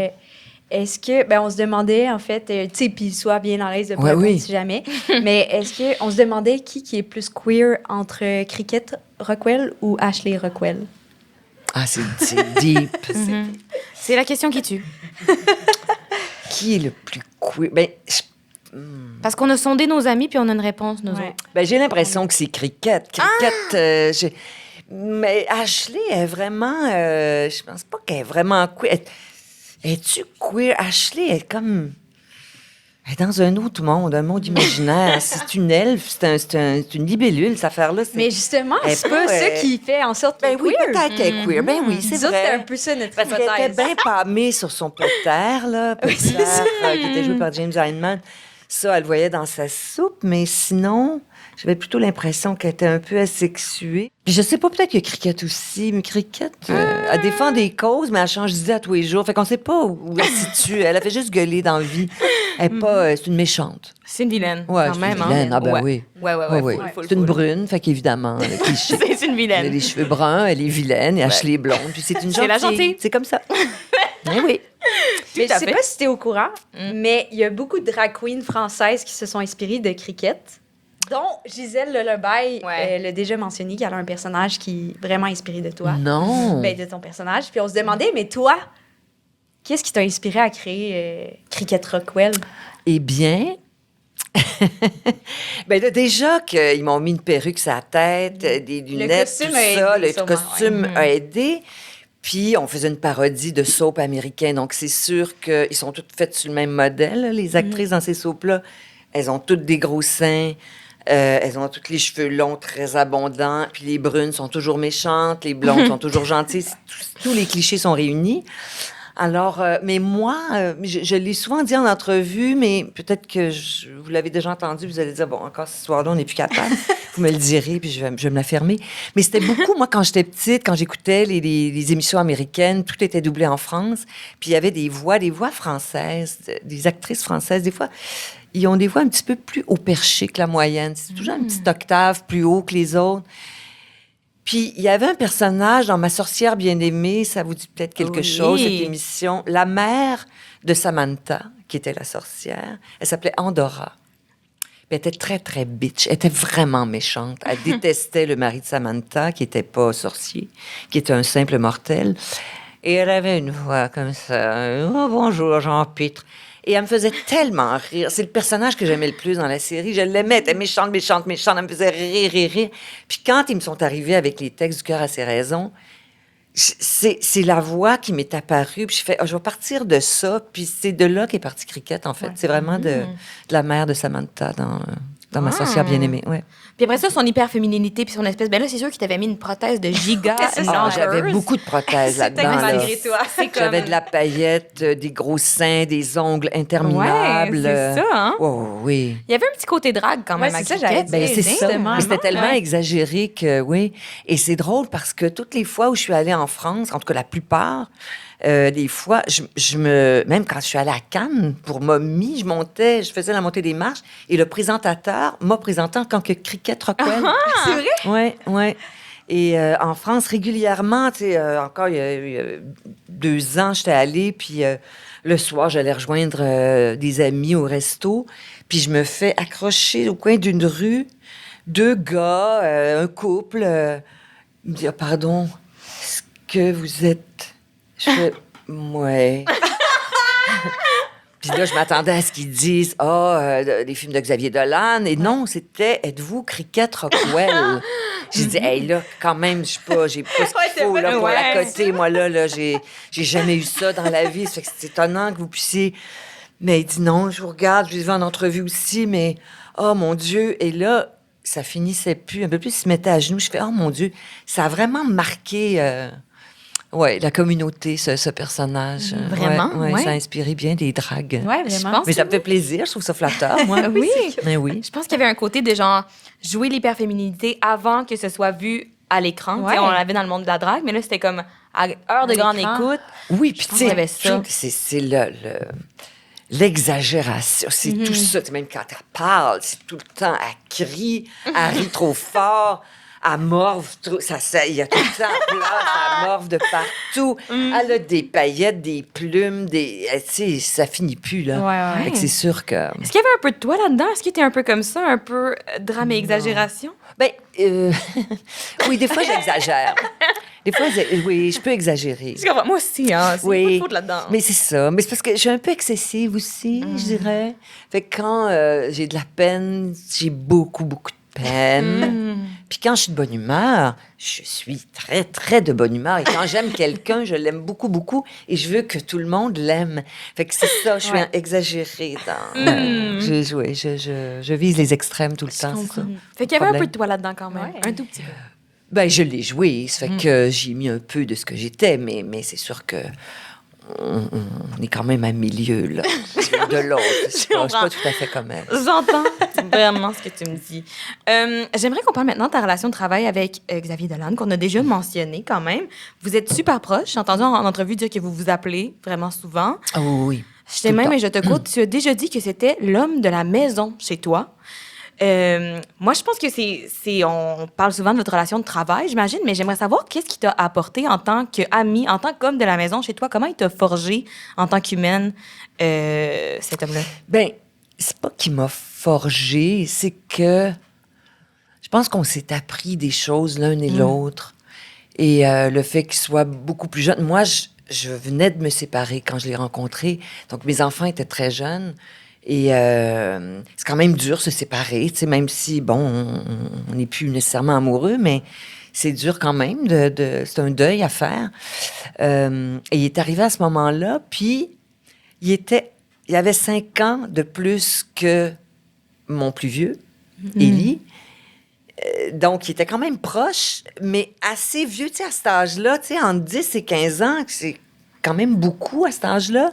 Est-ce que, ben, on se demandait, en fait, tu sais, puis sois bien à l'aise de pas Ouais, répondre oui. si jamais, mais est-ce qu'on se demandait qui est plus queer entre Cricket Rockwell ou Ashley Rockwell? Ah, c'est deep. C'est la question qui tue. Qui est le plus queer? Ben, Parce qu'on a sondé nos amis puis on a une réponse, nous Ouais. autres. ben, j'ai l'impression que c'est Cricket. Cricket, mais Ashley est vraiment... je pense pas qu'elle est vraiment queer. Es-tu queer? Ashley est comme... Elle est dans un autre monde, un monde imaginaire. C'est une elfe, c'est une libellule, cette affaire-là. Mais justement, Elle c'est est pas pas, ça qui fait en sorte qu'elle Ben est oui, queer. peut-être qu'elle est queer. Ben oui, c'est Nous autres, vrai. c'était un peu ça notre Parce qu'elle était hypothèse. bien pâmée sur son potere, là, qui était joué par James Hyndman. Ça, elle le voyait dans sa soupe, mais sinon, j'avais plutôt l'impression qu'elle était un peu asexuée. Puis je sais pas, peut-être que Cricket aussi, mais Cricket, elle défend des causes, mais elle change d'idée à tous les jours. Fait qu'on sait pas où elle se situe. Elle a fait juste gueuler dans la vie. Elle est pas... c'est une méchante. C'est une vilaine, Ouais, quand c'est même. une vilaine. Hein? Ah ben ouais. oui. Ouais, Oui. full, C'est une full. brune, fait qu'évidemment, le cliché. C'est une Elle a vilaine. les cheveux bruns, elle est vilaine, et Ashley est blonde, puis c'est une gentille. C'est la gentille. C'est comme ça. Mais oui. Mais à je sais fait. pas si t'es au courant, mais il y a beaucoup de drag queens françaises qui se sont inspirées de Cricket, dont Gisèle Lullaby, Ouais. l'a déjà mentionné, qu'elle a un personnage qui est vraiment inspiré de toi. Non. Ben, de ton personnage. Puis on se demandait, mais toi, qu'est-ce qui t'a inspiré à créer Cricket Rockwell? Eh bien, ben là, déjà qu'ils m'ont mis une perruque sur la tête, des lunettes, costume tout a ça, aidé, le sûrement, costume a aidé. Puis on faisait une parodie de soap américain, donc c'est sûr qu'ils sont toutes faites sur le même modèle, là, les actrices dans ces soaps-là. Elles ont toutes des gros seins, elles ont toutes les cheveux longs, très abondants, puis les brunes sont toujours méchantes, les blondes sont toujours gentilles, tous les clichés sont réunis. Alors, mais moi, je l'ai souvent dit en entrevue, mais peut-être que vous l'avez déjà entendu, vous allez dire, bon, encore cette histoire-là, on n'est plus capable. Vous me le direz, puis je vais me la fermer. Mais c'était beaucoup, moi, quand j'étais petite, quand j'écoutais les émissions américaines, tout était doublé en France, puis il y avait des voix françaises, des actrices françaises, des fois, ils ont des voix un petit peu plus haut perché que la moyenne. C'est toujours une petite octave plus haut que les autres. Puis, il y avait un personnage dans Ma sorcière bien-aimée, ça vous dit peut-être quelque Oui. chose, cette émission. La mère de Samantha, qui était la sorcière, elle s'appelait Andorra. Puis elle était très, très bitch. Elle était vraiment méchante. Elle détestait le mari de Samantha, qui n'était pas sorcier, qui était un simple mortel. Et elle avait une voix comme ça. « Oh, bonjour, Jean-Pitre ». Et elle me faisait tellement rire. C'est le personnage que j'aimais le plus dans la série. Je l'aimais. Elle était méchante, méchante, méchante. Elle me faisait rire, rire, rire. Puis quand ils me sont arrivés avec les textes du cœur à ses raisons, c'est la voix qui m'est apparue. Puis je fais, je vais partir de ça. Puis c'est de là qu'est parti Cricket, en fait. C'est vraiment de la mère de Samantha dans Ma sorcière bien-aimée. Ouais. Puis après ça, son hyper-fémininité puis son espèce... Ben là, c'est sûr qu'il t'avait mis une prothèse de giga C'est ça. Ah, énormeuse. j'avais beaucoup de prothèses là-dedans. tellement là. malgré toi. C'est comme... J'avais de la paillette, des gros seins, des ongles interminables. Ouais, c'est ça, hein? Oh, oui. Il y avait un petit côté drague quand même Ouais, à c'est ça, Cricket. j'allais dire. Ben, c'est ça. Justement. Mais c'était tellement Ouais. exagéré que, oui. Et c'est drôle parce que toutes les fois où je suis allée en France, en tout cas la plupart, des fois, même quand je suis allée à Cannes pour Mommy, je faisais la montée des marches et le présentateur m'a présenté en tant que Cricket Rockwell. C'est vrai? Oui, oui. Et en France, régulièrement, tu sais, encore il y a 2 ans, j'étais allée, puis le soir, j'allais rejoindre des amis au resto, puis je me fais accrocher au coin d'une rue, 2 gars, un couple, me dit, ah, pardon, est-ce que vous êtes... Je fais, ouais. Puis là, je m'attendais à ce qu'ils disent, les films de Xavier Dolan. Et non, c'était, êtes-vous Cricket Rockwell? J'ai dit, hey, là, quand même, j'ai pas ce qu'il faut là, pour la côté. Moi, là, j'ai jamais eu ça dans la vie. Ça fait que c'est étonnant que vous puissiez... Mais il dit, non, je vous regarde, je vous ai vu en entrevue aussi, mais, oh mon Dieu. Et là, ça finissait plus. Un peu plus, il se mettait à genoux. Je fais, oh mon Dieu, ça a vraiment marqué... Oui, la communauté, ce personnage. Vraiment? Ouais, Ouais. ça a inspiré bien des dragues. Ouais, Je vraiment. pense Mais ça me fait plaisir, je trouve ça flatteur, moi. Oui. Mais oui. Je pense qu'il y avait un côté de genre jouer l'hyperféminité avant que ce soit vu à l'écran. Tu sais, Ouais. on l'avait dans le monde de la drague, mais là, c'était comme à heure de grande l'écran. écoute. Oui, puis pense tu qu'il y avait sais, ça. c'est l'exagération. C'est tout ça. Tu sais, même quand elle parle, c'est tout le temps, elle crie, elle rit trop fort. Elle morve, il y a tout le temps à place, elle morve de partout. Elle a des paillettes, des plumes, tu sais, ça finit plus, là. Ouais. Fait que c'est sûr que... Est-ce qu'il y avait un peu de toi là-dedans? Est-ce que tu un peu comme ça, un peu drame et exagération? Ben, oui, des fois, j'exagère. Des fois, oui, je peux exagérer. Parce que moi aussi, hein. C'est pas de faute là-dedans. Mais c'est ça. Mais c'est parce que je suis un peu excessive aussi, je dirais. Fait que quand j'ai de la peine, j'ai beaucoup, beaucoup de peine. Puis quand je suis de bonne humeur, je suis très, très de bonne humeur. Et quand j'aime quelqu'un, je l'aime beaucoup, beaucoup. Et je veux que tout le monde l'aime. Fait que c'est ça, je suis exagérée dans... je vise les extrêmes tout le temps, c'est ça. Fait qu'il y avait un Problème. peu de toi là-dedans quand même. Ouais. Un tout petit peu. Ben, je l'ai joué. Ça fait que j'ai mis un peu de ce que j'étais, mais c'est sûr que on est quand même à milieu, là. De l'autre. Je suis pas tout à fait comme elle. J'entends vraiment ce que tu me dis. J'aimerais qu'on parle maintenant de ta relation de travail avec Xavier Dolan, qu'on a déjà mentionné quand même. Vous êtes super proches. J'ai entendu en entrevue dire que vous vous appelez vraiment souvent. Ah oui. Je t'ai même, et je te quote, tu as déjà dit que c'était l'homme de la maison chez toi. Moi, je pense que on parle souvent de votre relation de travail, j'imagine, mais j'aimerais savoir qu'est-ce qui t'a apporté en tant qu'ami, en tant qu'homme de la maison chez toi. Comment il t'a forgé en tant qu'humaine, cet homme-là? Ben, c'est pas qu'il m'a forgé, c'est que je pense qu'on s'est appris des choses l'un et l'autre. Et le fait qu'il soit beaucoup plus jeune. Moi, je venais de me séparer quand je l'ai rencontré. Donc, mes enfants étaient très jeunes. Et c'est quand même dur de se séparer, tu sais, même si, bon, on n'est plus nécessairement amoureux, mais c'est dur quand même, c'est un deuil à faire. Et il est arrivé à ce moment-là, puis il avait 5 ans de plus que mon plus vieux, Élie. Donc, il était quand même proche, mais assez vieux, tu sais, à cet âge-là, tu sais, entre 10 et 15 ans, c'est quand même beaucoup à cet âge-là.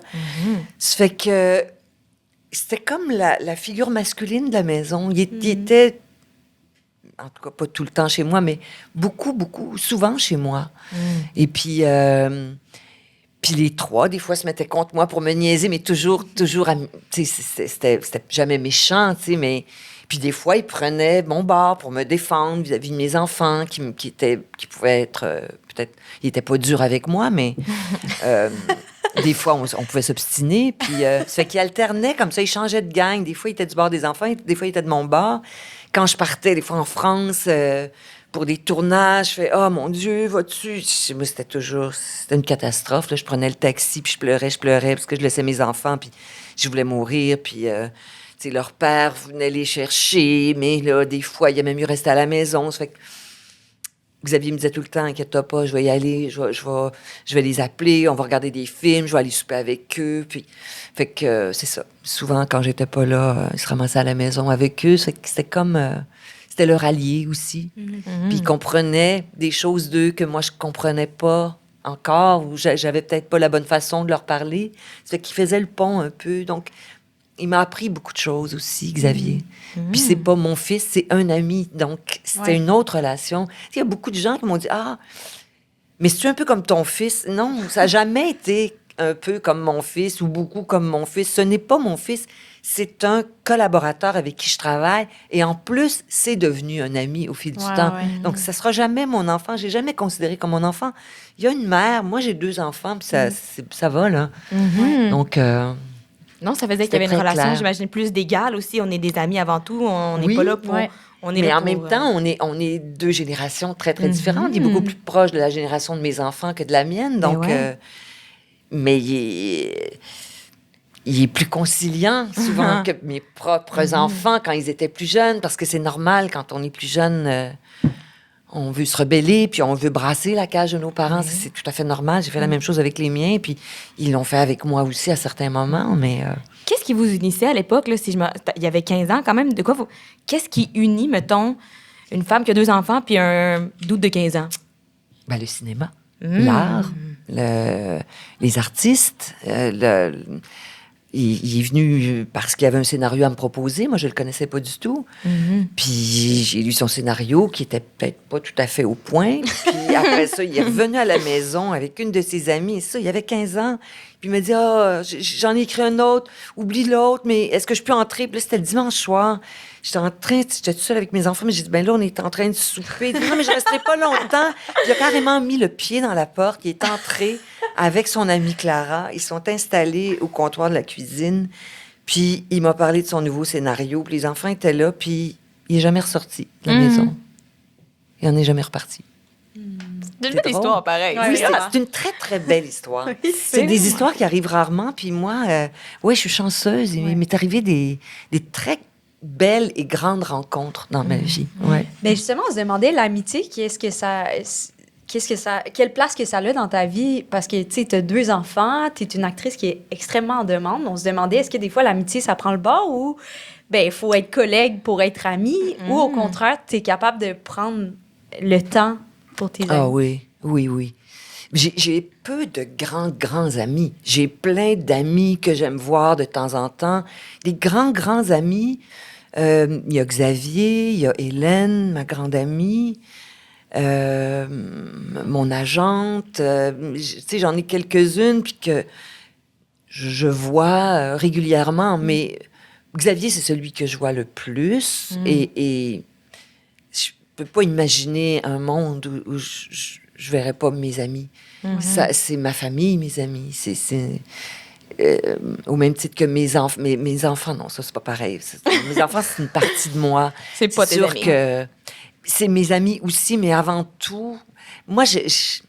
Ça fait que c'était comme la figure masculine de la maison. Il était, en tout cas pas tout le temps chez moi, mais beaucoup, beaucoup, souvent chez moi. Et puis les 3, des fois, se mettaient contre moi pour me niaiser, mais toujours, tu sais, c'était jamais méchant, tu sais, mais... Puis des fois, ils prenaient mon bord pour me défendre vis-à-vis de mes enfants, qui pouvaient être... peut-être... Ils n'étaient pas durs avec moi, mais... des fois, on pouvait s'obstiner. Puis, ça fait qu'ils alternaient comme ça. Ils changeaient de gang. Des fois, ils étaient du bord des enfants. Des fois, ils étaient de mon bord. Quand je partais, des fois, en France, pour des tournages, je fais « Oh, mon Dieu, vas-tu? » Moi, c'était une catastrophe. Là. Je prenais le taxi, puis je pleurais parce que je laissais mes enfants, puis je voulais mourir. Puis, tu sais, leur père venait les chercher. Mais là, des fois, il a même mieux rester à la maison. Ça fait que Xavier me disait tout le temps, inquiète-toi pas, je vais y aller, je vais les appeler, on va regarder des films, je vais aller souper avec eux. Puis, fait que c'est ça. Souvent, quand j'étais pas là, ils se ramassaient à la maison avec eux. C'était comme... c'était leur allié aussi. Puis ils comprenaient des choses d'eux que moi, je comprenais pas encore, ou j'avais peut-être pas la bonne façon de leur parler. Ça fait qu'ils faisaient le pont un peu. Donc, il m'a appris beaucoup de choses aussi, Xavier. Puis c'est pas mon fils, c'est un ami. Donc, c'était une autre relation. Il y a beaucoup de gens qui m'ont dit « Ah, mais c'est un peu comme ton fils. » Non, ça n'a jamais été un peu comme mon fils ou beaucoup comme mon fils. Ce n'est pas mon fils, c'est un collaborateur avec qui je travaille. Et en plus, c'est devenu un ami au fil du temps. Ouais. Donc, ça sera jamais mon enfant. J'ai jamais considéré comme mon enfant. Il y a une mère, moi j'ai 2 enfants, puis ça va, là. Donc, Non, ça faisait qu'il y C'était avait une très relation, clair. j'imagine, plus d'égal aussi. On est des amis avant tout. On n'est Oui. pas là pour... Ouais. On est mais là en pour, même temps, on est 2 générations très, très différentes. Il est beaucoup plus proche de la génération de mes enfants que de la mienne. Donc, ouais. mais il est plus conciliant souvent que mes propres enfants quand ils étaient plus jeunes, parce que c'est normal, quand on est plus jeune, on veut se rebeller, puis on veut brasser la cage de nos parents. C'est tout à fait normal. J'ai fait la même chose avec les miens, puis ils l'ont fait avec moi aussi à certains moments, mais... Qu'est-ce qui vous unissait à l'époque, là, il y avait 15 ans quand même, de quoi vous... Qu'est-ce qui unit, mettons, une femme qui a 2 enfants puis un doute de 15 ans? Ben, le cinéma, l'art, les artistes. Il est venu parce qu'il y avait un scénario à me proposer. Moi, je le connaissais pas du tout. Puis j'ai lu son scénario qui était peut-être pas tout à fait au point. Puis après ça, il est revenu à la maison avec une de ses amies. Et ça, il avait 15 ans. Puis il m'a dit, j'en ai écrit un autre. Oublie l'autre, mais est-ce que je peux entrer? Puis là, c'était le dimanche soir. J'étais toute seule avec mes enfants, mais j'ai dit, ben là, on est en train de souper. Il dit, non, mais je resterai pas longtemps. Il a carrément mis le pied dans la porte. Il est entré avec son amie Clara. Ils sont installés au comptoir de la cuisine. Puis il m'a parlé de son nouveau scénario. Puis les enfants étaient là, puis il est jamais ressorti de la maison. Il n'en est jamais reparti. C'est une C'est belle drôle. histoire, pareil. Ouais, Oui, vraiment. c'est une très, très belle histoire. C'est des histoires qui arrivent rarement. Puis moi, je suis chanceuse. Il m'est arrivé des très belles et grandes rencontres dans ma vie. Ouais. Ben justement, on se demandait l'amitié, quelle place que ça a dans ta vie? Parce que, tu sais, t'as 2 enfants, t'es une actrice qui est extrêmement en demande. On se demandait, est-ce que des fois, l'amitié, ça prend le bord ou, ben, il faut être collègue pour être ami, ou au contraire, t'es capable de prendre le temps pour tes amis? Ah oui, oui, oui. J'ai peu de grands amis. J'ai plein d'amis que j'aime voir de temps en temps. Des grands amis. Il y a Xavier, il y a Hélène, ma grande amie, mon agente. Tu sais, j'en ai quelques-unes puis que je vois régulièrement. Mais Xavier, c'est celui que je vois le plus. Et je peux pas imaginer un monde où je verrais pas mes amis. Ça, c'est ma famille, mes amis. Au même titre que mes enfants. Mes enfants, non, ça, c'est pas pareil. Mes enfants, c'est une partie de moi. C'est pas tes sûr amis. que c'est mes amis aussi, mais avant tout, moi, je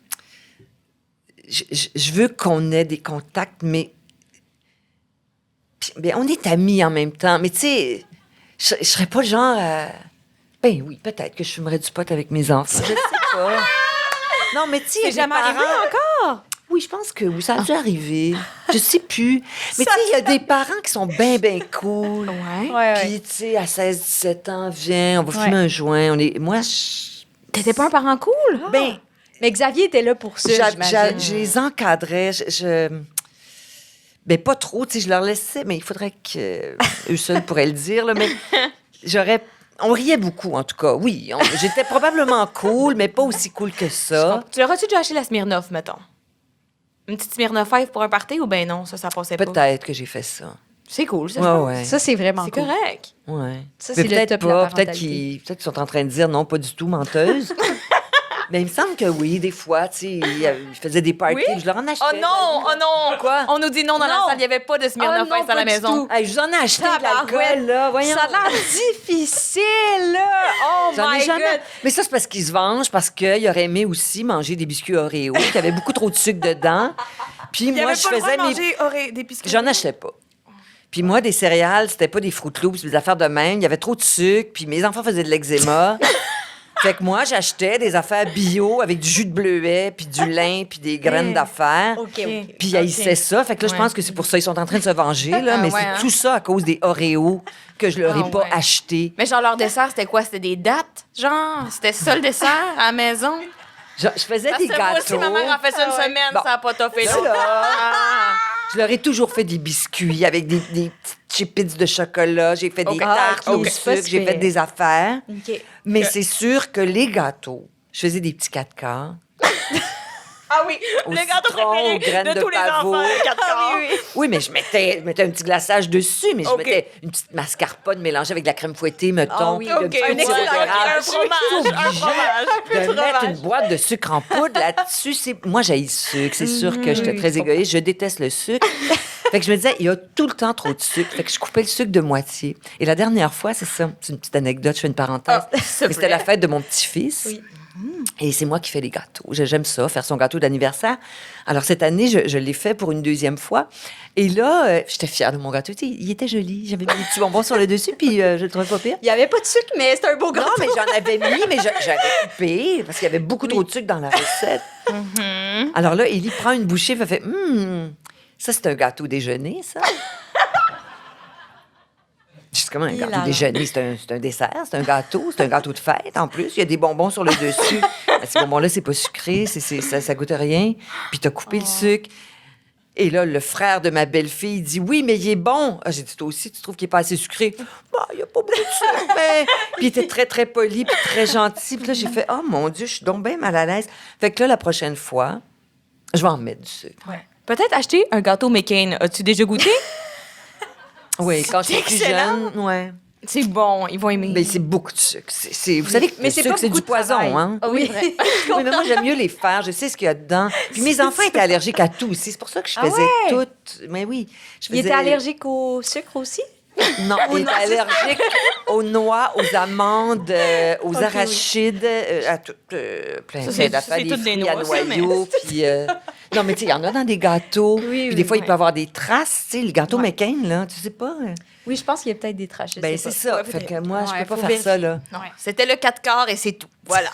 veux qu'on ait des contacts, mais bien, on est amis en même temps. Mais tu sais, je serais pas le genre ben oui, peut-être que je fumerais du pot avec mes enfants. Je sais pas. Non, mais tu sais, C'est jamais arrivé encore? Oui, je pense que oui, ça a dû arriver. Je sais plus. Mais tu sais, il y a des parents qui sont bien cool. Ouais. Ouais. Puis, tu sais, à 16-17 ans, viens, on va fumer un joint. Moi, T'étais pas un parent cool? ben, Mais Xavier était là pour ça, j'imagine. je les encadrais. Ben, pas trop, tu sais, je leur laissais, mais il faudrait que eux seuls pourraient le dire, là, mais on riait beaucoup, en tout cas. Oui, j'étais probablement cool, mais pas aussi cool que ça. Tu leur as-tu déjà acheté la Smirnoff, mettons? Une petite Smirnoff Five pour un party ou ben non, ça passait pas? Peut-être que j'ai fait ça. C'est cool, ça, je pense. Ouais. Ça, c'est vraiment C'est cool. correct. Ouais. Ça, Mais c'est le peut-être top de la pas. Peut-être parentalité. qu'ils sont en train de dire non, pas du tout, menteuse. Mais il me semble que oui, des fois, tu sais, ils faisaient des parties. Oui? Je leur en achetais. Oh non, oh non! Quoi? On nous dit non dans la Non. salle, il n'y avait pas de Smirnoff Oh non, Ice à la pas du maison. tout. Hey, je vous en ai acheté de Tabarouette. l'alcool, là. Voyons. Ça a l'air difficile, là! Oh J'en ai my jamais. God! Mais ça, c'est parce qu'ils se vengent, parce qu'il aurait aimé aussi manger des biscuits Oreo, qui avaient beaucoup trop de sucre dedans. Puis Il n'y moi, avait je pas le droit faisais de mes. manger des biscuits. J'en achetais pas. Puis moi, des céréales, c'était pas des Fruit Loops, des affaires de même. Il y avait trop de sucre, puis mes enfants faisaient de l'eczéma. Fait que moi, j'achetais des affaires bio avec du jus de bleuet, puis du lin, puis des graines d'affaires. OK. Puis ils haïssaient ça. Fait que là, je pense que c'est pour ça qu'ils sont en train de se venger, là. Mais ouais, c'est hein. tout ça à cause des Oreos que je leur ai Ah, pas ouais. acheté. Mais genre, leur dessert, c'était quoi? C'était des dates? Genre, c'était ça le dessert à la maison? Je faisais Parce des que moi aussi, gâteaux. ma mère a fait ça une semaine, Bon. ça n'a pas toffé Là, là. là. Ah. Je leur ai toujours fait des biscuits avec des petites chipettes de chocolat. J'ai fait des Ok. tartes Ah, au ok. sucre. C'est J'ai pas fait des affaires. OK. Mais c'est sûr que les gâteaux, je faisais des petits 4 quarts. Ah oui, Au le gâteau citron, préféré aux graines de de tous les pavot. enfants, 4 quarts. Oui, mais je mettais un petit glaçage dessus, mais je OK. mettais une petite mascarpone mélangée avec de la crème fouettée, mettons. oui. puis un OK, petit un sirop excellent d'érable. un fromage, un fromage. De mettre une boîte de sucre en poudre là-dessus, moi, j'haïs le sucre. C'est sûr que j'étais très égoïste. Je déteste le sucre. Fait que je me disais, il y a tout le temps trop de sucre. Fait que je coupais le sucre de moitié. Et la dernière fois, c'est ça, c'est une petite anecdote, je fais une parenthèse. s'il te Mais c'était plaît. la fête de mon petit-fils. Oui. Et c'est moi qui fais les gâteaux. J'aime ça, faire son gâteau d'anniversaire. Alors, cette année, je l'ai fait pour une deuxième fois. Et là, j'étais fière de mon gâteau. Tu sais, il était joli. J'avais mis des petits bonbons sur le dessus, puis je le trouvais pas pire. Il n'y avait pas de sucre, mais c'était un beau gâteau. Non, mais j'en avais mis, mais j'avais coupé parce qu'il y avait beaucoup trop de sucre dans la recette. Alors là, Élie prend une bouchée, elle fait ça, c'est un gâteau déjeuner, ça. Je dis comment un gâteau déjeuner? C'est un dessert, c'est un gâteau de fête en plus. Il y a des bonbons sur le dessus. Mais ces bonbons-là, c'est pas sucré, ça goûte rien. Puis t'as coupé le sucre. Et là, le frère de ma belle-fille dit oui, mais il est bon. Ah, j'ai dit toi aussi, tu trouves qu'il est pas assez sucré? Bah, il y a pas beaucoup de sucre, mais. Puis il était très, très poli, puis très gentil. Puis là, j'ai fait oh mon Dieu, je suis donc bien mal à l'aise. Fait que là, la prochaine fois, je vais en mettre du sucre. Ouais. Peut-être acheter un gâteau McCain. As-tu déjà goûté? Oui, quand j'étais plus excellent. jeune, ouais. C'est bon, ils vont aimer. Mais c'est beaucoup de sucre. Vous savez que Mais le c'est sucre, pas c'est beaucoup du de travail. poison, hein? Ah oui, vrai. Oui, mais moi, j'aime mieux les faire. Je sais ce qu'il y a dedans. Puis mes enfants étaient allergiques à tout aussi. C'est pour ça que je faisais tout. Mais oui. Il était allergique au sucre aussi? Non, il était allergique aux noix, aux amandes, aux arachides, à tout, plein Ça, c'est d'affaires, des toutes des fruits à noix, ça, mais- noyaux. Puis, non, mais tu sais, il y en a dans des gâteaux. Puis des fois, il peut y avoir des traces. Tu sais, le gâteau McCain, là, tu sais pas. Oui, je pense qu'il y a peut-être des traces. Ben, c'est ça. Fait que moi, je Ouais, peux pas faut faire vérifier. ça, là. Non, c'était le 4 quarts et c'est tout. Voilà.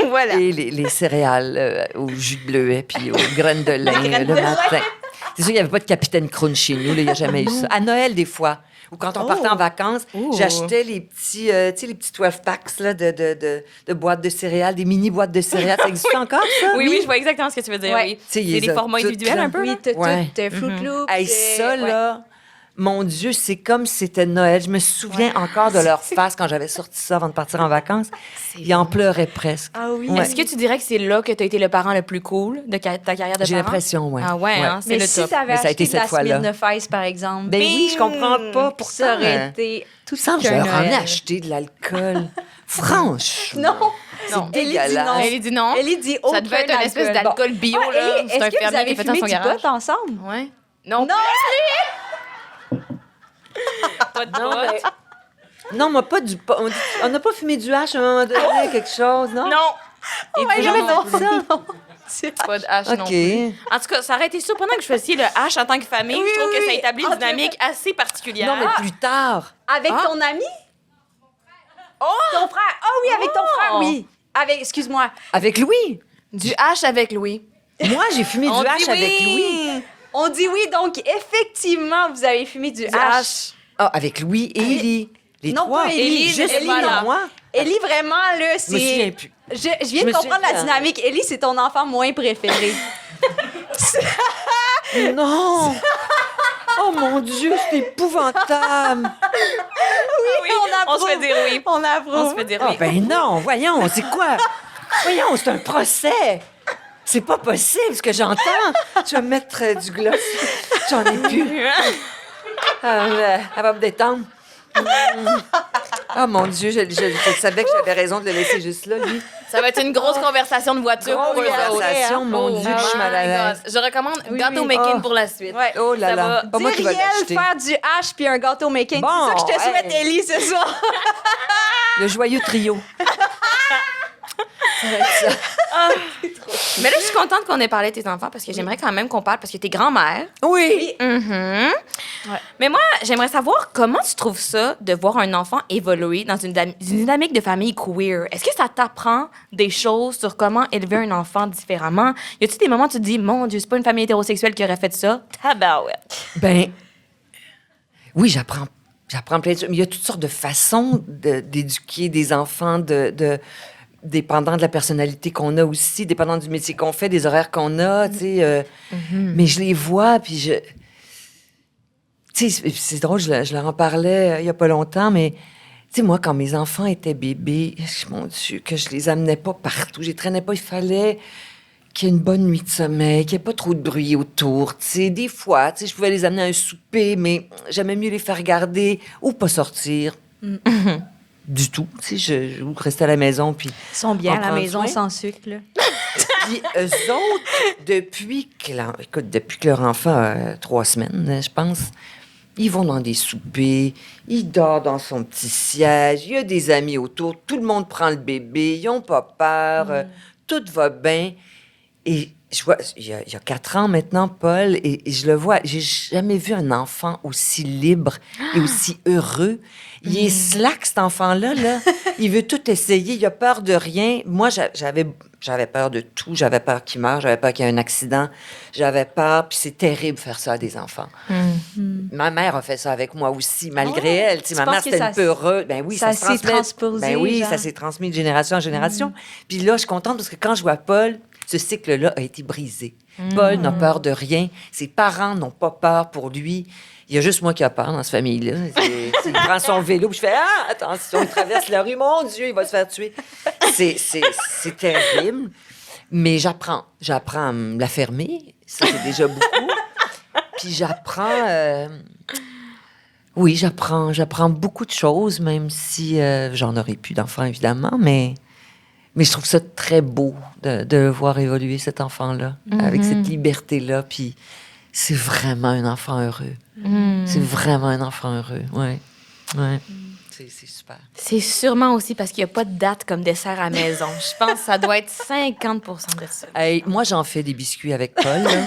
Voilà. Et les céréales au jus de bleuet puis aux graines de lin le matin. C'est sûr qu'il n'y avait pas de Capitaine Crunch chez nous. Là, il n'y a jamais eu ça. À Noël, des fois, ou quand on partait en vacances, j'achetais les petits, tu sais, les petits 12 packs là, de boîtes de céréales, des mini boîtes de céréales. Ça existe encore, ça? Oui, je vois exactement ce que tu veux dire. Ouais. Oui. Tu sais, C'est des formats individuels un peu. Oui, là? t'as Ouais. tout, Fruit Loops. Hey, ça, là, mon Dieu, c'est comme si c'était Noël. Je me souviens encore de leur face quand j'avais sorti ça avant de partir en vacances. Ils en pleuraient presque. Ah oui. Ouais. Est-ce que tu dirais que c'est là que tu as été le parent le plus cool de ta carrière de J'ai parent? l'impression, oui. Ah ouais, hein, c'est Mais le si top. t'avais Mais ça a acheté été de la cette fois-là. Smirnoff Ice, par exemple, Ben oui, je comprends pas. Pourtant, ça aurait été tout ça, qu'un j'aurais ramené Noël. acheter de l'alcool. Franchement. Non, Non, Ellie dit dégueulasse. non. Elle dit non. Ellie dit Ça devait être une espèce d'alcool bio, Bon. là. Ellie, C'est un est-ce que vous fermier avez qui fait dans fumé son du garage. pot ensemble? Ouais. Non. Non! Pas de Non, pot. mais- Non, moi, pas du. On n'a pas fumé du hache à un moment donné, quelque chose, non? Non. Et Ouais, du jamais non. fait ça. Pas de hache non OK. plus. En tout cas, ça aurait été surprenant que je fassiez le hache en tant que famille. Oui, je trouve que oui, ça oui. établit une Ah, dynamique assez particulière. Non, mais plus tard. Avec Ah. ton ami? Oh! Ton frère? Ah oui, avec ton Oh. frère, oui. Avec, excuse-moi. Avec Louis. Du hache avec Louis. Moi, j'ai fumé On du hache dit avec oui. Louis. On dit oui, donc effectivement, vous avez fumé du hache. Ah, avec Louis et Élie. Les Non, trois. pas Élie, Juste Élie, Élie non. et moi. Ellie, vraiment, là, Je me souviens c'est... plus. Je viens Je de me comprendre la souviens. dynamique. Ellie, c'est ton enfant moins préféré. Non! Oh mon Dieu, c'est épouvantable! Oui, on se fait dire oui. On approuve. On se fait dire Ah oui. ben non, voyons, c'est quoi? Voyons, c'est un procès! C'est pas possible ce que j'entends! Je vais me mettre du gloss. J'en ai plus. Elle va me détendre. Ah mon Dieu, je savais que j'avais raison de le laisser juste là, lui. Ça va être une grosse conversation de voiture Grosse pour eux autres. conversation, mon Dieu, je suis mal à l'aise. Je recommande Oui, gâteau oui. McCain Oh. pour la suite. Ouais. Oh là Ça là, va. pas moi qui vais Dis-Riel, l'acheter. faire du hache puis un gâteau McCain. Bon, c'est ça que je te souhaite, hey. Ellie, ce soir. Le joyeux trio. Ça va être ça. Mais là, je suis contente qu'on ait parlé de tes enfants parce que j'aimerais quand même qu'on parle parce que t'es grand-mère. Oui! Mhm. Mais moi, j'aimerais savoir comment tu trouves ça de voir un enfant évoluer dans une dynamique de famille queer. Est-ce que ça t'apprend des choses sur comment élever un enfant différemment? Y a-tu des moments où tu te dis, mon Dieu, c'est pas une famille hétérosexuelle qui aurait fait ça? Tabarouette. Ben, oui, j'apprends plein de choses. Mais il y a toutes sortes de façons d'éduquer des enfants, dépendant de la personnalité qu'on a aussi, dépendant du métier qu'on fait, des horaires qu'on a, tu sais. Mais je les vois, puis je... Tu sais, c'est drôle, je leur en parlais il y a pas longtemps, mais... Tu sais, moi, quand mes enfants étaient bébés, mon Dieu, que je les amenais pas partout, je les traînais pas, il fallait qu'il y ait une bonne nuit de sommeil, qu'il n'y ait pas trop de bruit autour. Tu sais, des fois, tu sais, je pouvais les amener à un souper, mais j'aimais mieux les faire regarder ou pas sortir. Du tout. Tu sais, je rester à la maison, puis... Ils sont bien en à la prendre maison soin. sans sucre, là. Puis eux autres, depuis que leur enfant a 3 semaines, je pense, ils vont dans des soupers, ils dorment dans son petit siège, il y a des amis autour, tout le monde prend le bébé, ils n'ont pas peur, tout va bien. Et je vois, il y a 4 ans maintenant, Paul, et je le vois, j'ai jamais vu un enfant aussi libre et aussi heureux. Il est slack, cet enfant-là, là. Il veut tout essayer, il a peur de rien. Moi, j'avais peur de tout. J'avais peur qu'il meure, j'avais peur qu'il y ait un accident. J'avais peur, puis c'est terrible faire ça à des enfants. Ma mère a fait ça avec moi aussi, malgré elle. Tu sais, Tu ma mère, penses que c'était ça une peureuse. Ben oui, ça se s'est transmet. transposé, Ben oui, genre? ça s'est transmis de génération en génération. Puis là, je suis contente parce que quand je vois Paul, ce cycle-là a été brisé. Paul n'a peur de rien. Ses parents n'ont pas peur pour lui. Il y a juste moi qui a peur dans cette famille-là. Il prend son vélo, puis je fais « Ah, attention, il traverse la rue. Mon Dieu, il va se faire tuer. » C'est terrible. Mais j'apprends à me la fermer. Ça, c'est déjà beaucoup. Puis j'apprends... Oui, j'apprends beaucoup de choses, même si j'en aurais plus d'enfants, évidemment, mais je trouve ça très beau de voir évoluer cet enfant-là, avec cette liberté-là, puis c'est vraiment un enfant heureux. C'est vraiment un enfant heureux, ouais. C'est super. C'est sûrement aussi parce qu'il n'y a pas de date comme dessert à la maison. Je pense que ça doit être 50% de ça. Hey, moi, j'en fais des biscuits avec Paul, là.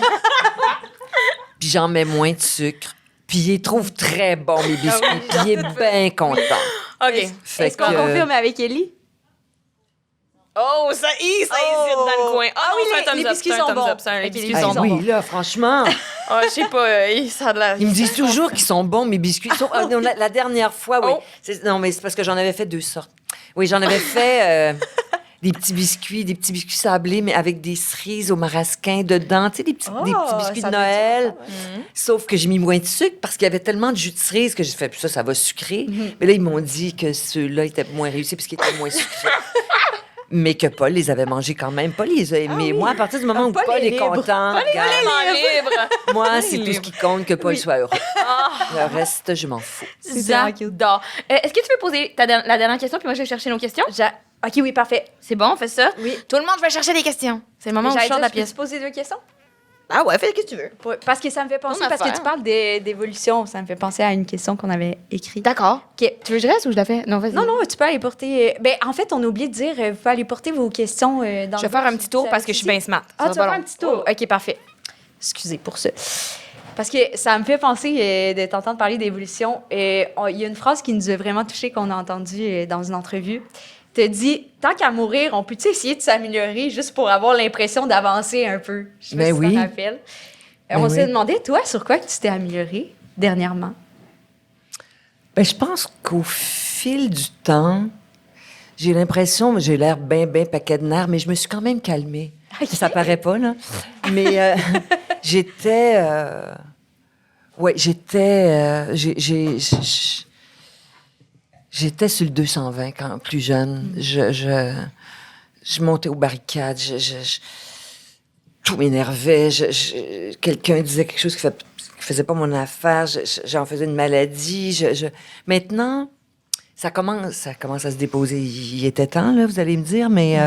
Puis j'en mets moins de sucre. Puis il les trouve très bons, mes biscuits. Puis il est bien content. OK. Fait Est-ce qu'on que- confirme avec Ellie? Oh, ça hésite dans le coin. Ah oui, non, c'est un les thumbs up, biscuits c'est un sont thumbs bons. up, c'est un- les Ok, biscuits les sont biscuits bons. oui, là, franchement, Ah, je sais pas, ça a de la... ils me disent toujours qu'ils sont bons, mes biscuits. Ah, non, la dernière fois, oui. Oh. Non, mais c'est parce que j'en avais fait 2 sortes. Oui, j'en avais fait des petits biscuits sablés, mais avec des cerises au marasquin dedans. Tu sais, des petits biscuits ça de doit être Noël. Sauf que j'ai mis moins de sucre parce qu'il y avait tellement de jus de cerise que j'ai fait, puis ça va sucrer. Mais là, ils m'ont dit que ceux-là étaient moins réussis parce qu'ils étaient moins sucrés. Mais que Paul les avait mangés quand même. Paul les a aimés. Moi, à partir du moment où Paul Paul est est libre. content, regarde, libre. moi, c'est tout ce libre. qui compte, que Paul soit heureux. Le reste, je m'en fous. J'adore. Est-ce que tu veux poser la dernière question, puis moi, je vais chercher nos questions? OK, oui, parfait. C'est bon, on fait ça? Oui. Tout le monde va chercher des questions. C'est le moment où je sors de la pièce. Peux-tu poser 2 questions? Ah ouais, fais ce que tu veux. Parce que ça me fait penser, Ton parce que affaire. tu parles d'évolution, ça me fait penser à une question qu'on avait écrite. D'accord. OK. Tu veux que je reste ou je la fais? Non, vas-y. Non, tu peux aller porter... Ben, en fait, on a oublié de dire, vous pouvez aller porter vos questions dans Je vais faire un petit tour parce que je suis bien smart. Ah, tu vas faire un petit tour? OK, parfait. Excusez pour ça. Parce que ça me fait penser de t'entendre parler d'évolution. Il y a une phrase qui nous a vraiment touchés qu'on a entendue dans une entrevue. Tu as dit, tant qu'à mourir, on peut-tu essayer de s'améliorer juste pour avoir l'impression d'avancer un peu? Je sais pas Ben si tu oui. t'en rappelles. Ben On s'est oui. demandé, toi, sur quoi que tu t'es amélioré dernièrement? Ben, je pense qu'au fil du temps, j'ai l'impression, j'ai l'air bien paquet de nerfs, mais je me suis quand même calmée. Ok. Ça paraît pas, là. Mais j'étais... J'étais sur le 220 quand plus jeune. Je montais aux barricades. Tout m'énervait. Quelqu'un disait quelque chose qui faisait pas mon affaire. J'en faisais une maladie. Maintenant, ça commence à se déposer. Il était temps, là, vous allez me dire, mais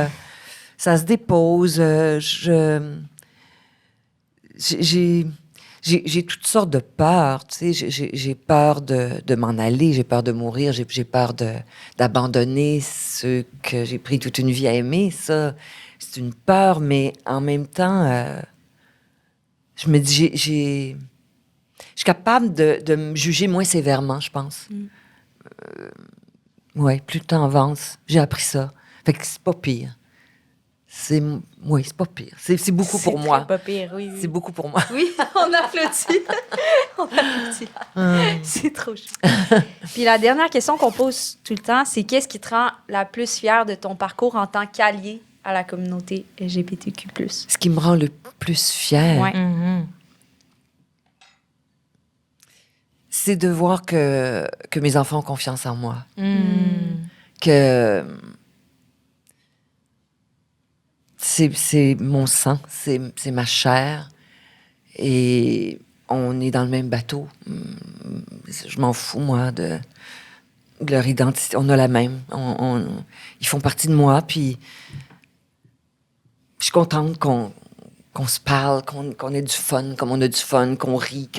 ça se dépose. J'ai toutes sortes de peurs, tu sais. J'ai peur de m'en aller, j'ai peur de mourir, j'ai peur d'abandonner ceux que j'ai pris toute une vie à aimer. Ça, c'est une peur, mais en même temps, je me dis, je suis capable de me juger moins sévèrement, je pense. Oui, plus le temps avance, j'ai appris ça. Fait que c'est pas pire. Oui, c'est pas pire. C'est beaucoup pour moi. C'est pas pire, oui. C'est beaucoup pour moi. Oui, on applaudit. On applaudit. C'est trop chou. Puis la dernière question qu'on pose tout le temps, c'est qu'est-ce qui te rend la plus fière de ton parcours en tant qu'allié à la communauté LGBTQ+. Ce qui me rend le plus fière, Ouais. c'est de voir que mes enfants ont confiance en moi. Que c'est mon sang, c'est ma chair. Et on est dans le même bateau. Je m'en fous, moi, de leur identité. On a la même. Ils font partie de moi, puis je suis contente qu'on se parle, qu'on ait du fun, comme on a du fun, qu'on rit,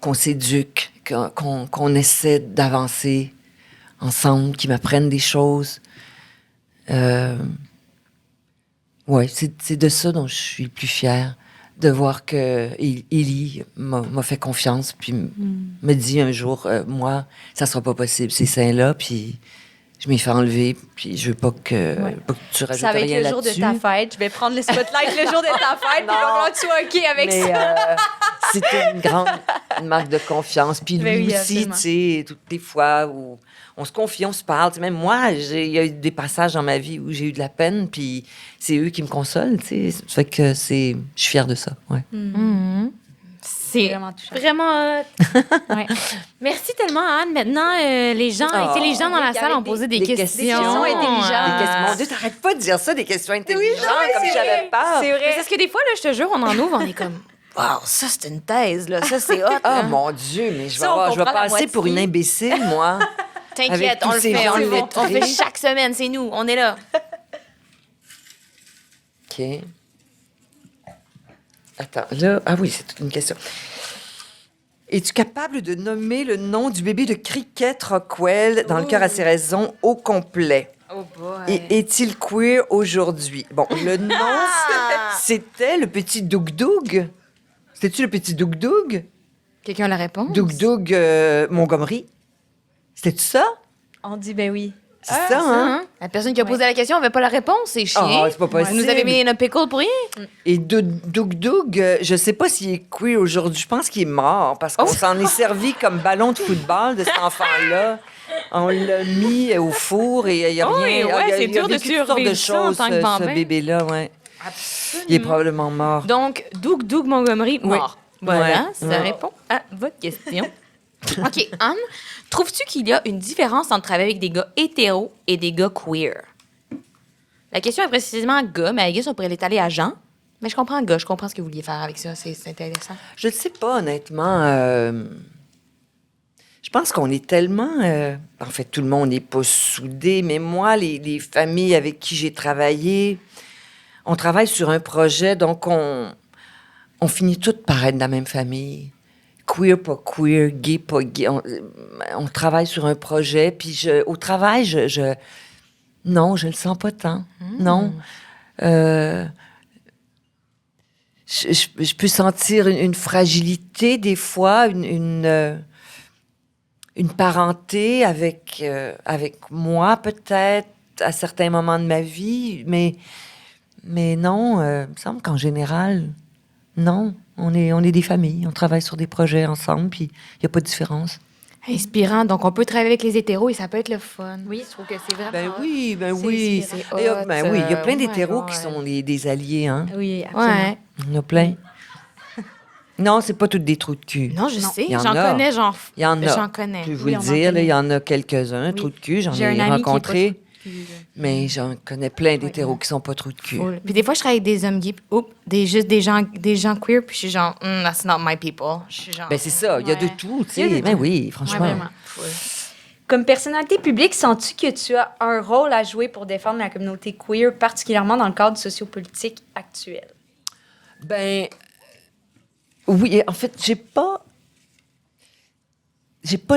qu'on s'éduque, qu'on essaie d'avancer ensemble, qu'ils m'apprennent des choses. Ouais, c'est de ça dont je suis le plus fière, de voir que Élie m'a fait confiance, puis me dit un jour, moi, ça sera pas possible, ces seins-là, puis je m'y fais enlever, puis je veux pas que tu rajoutes Ça va rien être le jour de là-dessus. ta fête. Je vais prendre le spotlight le jour de ta fête, puis il va falloir que tu sois OK avec Mais ça. c'était une marque de confiance. Puis Ben lui oui, aussi, absolument. tu sais, toutes les fois où on se confie, on se parle. Tu sais, même moi, il y a eu des passages dans ma vie où j'ai eu de la peine, puis c'est eux qui me consolent, tu sais. Ça fait que je suis fière de ça, ouais. C'est Vraiment touchant. vraiment hot. Ouais. Merci tellement, Anne. Maintenant, les gens intelligents dans la il y salle avait ont posé des des questions questions. intelligentes. Des questions. Mon Dieu, t'arrêtes pas de dire ça, des questions intelligentes, comme c'est j'avais vrai. peur. C'est vrai. Parce que des fois, là, je te jure, on en ouvre, on est comme, wow, ça, c'est une thèse, là. Ça, c'est hot. Oh là. mon Dieu, mais je vais, Ça, on je vais comprend la passer pour une moitié. imbécile, moi. T'inquiète, Avec on tous le ces fait. gens On le lettrés. fait chaque semaine, c'est nous. On est là. OK. Attends, là... Ah oui, c'est toute une question. Es-tu capable de nommer le nom du bébé de Cricket Rockwell dans Le cœur à ses raisons au complet? Oh boy. Et est-il queer aujourd'hui? Bon, le nom, c'était le petit Doug Doug. C'était-tu le petit Doug Doug? Quelqu'un a la réponse? Doug Doug Montgomery? C'était-tu ça? On dit ben oui. C'est ça, hein? La personne qui a posé la question n'avait pas la réponse, c'est chiant. Ah, c'est pas possible. Vous nous avez mis une pickle pour rien? Et Doug Doug, je sais pas s'il est queer aujourd'hui. Je pense qu'il est mort parce qu'on s'en est servi comme ballon de football de cet enfant-là. On l'a mis au four et il y a Oui, rien. ouais, il y a, c'est il y a dur de vécu toutes sortes de survivre ça en choses, tant que ce bambin. bébé-là, ouais. Absolument. Il est probablement mort. Donc, Doug Montgomery, mort. Voilà, Ouais. ça Ouais. répond à votre question. OK, Anne, trouves-tu qu'il y a une différence entre travailler avec des gars hétéros et des gars queer? La question est précisément gars, mais I guess on pourrait l'étaler à Jean. Mais je comprends gars, je comprends ce que vous vouliez faire avec ça, c'est intéressant. Je ne sais pas, honnêtement. Je pense qu'on est tellement... en fait, tout le monde n'est pas soudé, mais moi, les familles avec qui j'ai travaillé, on travaille sur un projet, donc on finit toutes par être de la même famille. Queer, pas queer, gay, pas gay. On travaille sur un projet, puis au travail, non, je le sens pas tant. Non. Je peux sentir une fragilité des fois, une parenté avec moi peut-être à certains moments de ma vie, mais non, il me semble qu'en général, non, on est des familles, on travaille sur des projets ensemble, puis il n'y a pas de différence. Inspirant, donc on peut travailler avec les hétéros et ça peut être le fun. Oui. Je trouve que c'est vraiment Ben hot. oui, ben C'est oui. inspirant. Et, ben oui, il y a plein Oh my d'hétéros God. qui sont des alliés, hein. Oui, absolument. Ouais. Il y en a plein. Non, c'est pas toutes des trous de cul. Non, je sais, Il y en j'en a. connais, Il y en a. J'en connais. Je vais vous Oui, le on en dire, là, connaît. il y en a quelques-uns, Oui. trous de cul, j'en J'ai un ai ami qui est pas rencontré. trou de cul, là. Mais j'en connais plein d'hétéros qui sont pas trous de cul. Cool. Puis des fois, je travaille avec des hommes gays, puis, juste des gens queer, puis je suis genre, that's not my people. Je suis genre, Ben c'est ça, il y a de ouais. tout, tu Il y a sais. de Ben tout. oui, Ouais, franchement. vraiment. Comme personnalité publique, sens-tu que tu as un rôle à jouer pour défendre la communauté queer, particulièrement dans le cadre sociopolitique actuel? Ben oui, en fait, j'ai pas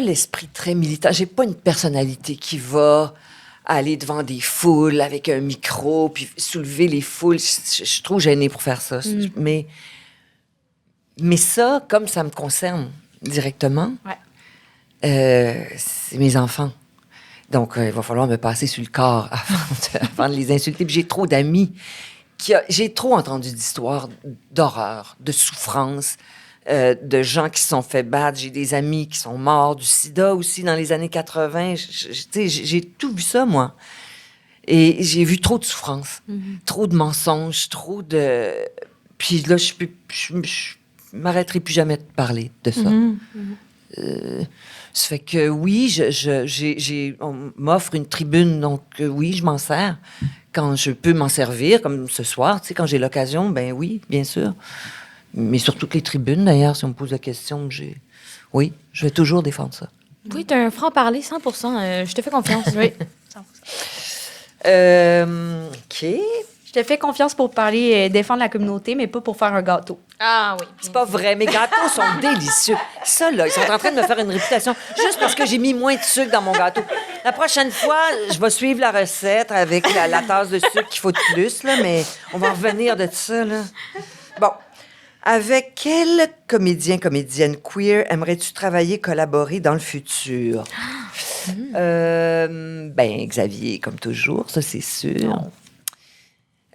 l'esprit très militant. J'ai pas une personnalité qui va aller devant des foules avec un micro puis soulever les foules. Je suis trop gênée pour faire ça. Mais ça, comme ça me concerne directement, c'est mes enfants. Donc, il va falloir me passer sur le corps avant de les insulter. Puis j'ai trop d'amis. J'ai trop entendu d'histoires d'horreur, de souffrance, de gens qui se sont fait battre. J'ai des amis qui sont morts du sida aussi dans les années 80. J'ai tout vu ça, moi. Et j'ai vu trop de souffrance, trop de mensonges, trop de... Puis là, je m'arrêterai plus jamais de parler de ça. Ça fait que oui, on m'offre une tribune, donc oui, je m'en sers quand je peux m'en servir, comme ce soir, tu sais, quand j'ai l'occasion, ben oui, bien sûr. Mais sur toutes les tribunes, d'ailleurs, si on me pose la question, oui, je vais toujours défendre ça. Oui, t'as un franc-parler, 100%. Je te fais confiance. Oui. OK. Je te fais confiance pour parler, défendre la communauté, mais pas pour faire un gâteau. Ah oui. C'est pas vrai. Mes gâteaux sont délicieux. Ça, là, ils sont en train de me faire une réputation juste parce que j'ai mis moins de sucre dans mon gâteau. La prochaine fois, je vais suivre la recette avec la tasse de sucre qu'il faut de plus, là, mais on va revenir de ça, là. Bon. Avec quel comédienne queer aimerais-tu travailler, collaborer dans le futur? Ben, Xavier, comme toujours, ça, c'est sûr.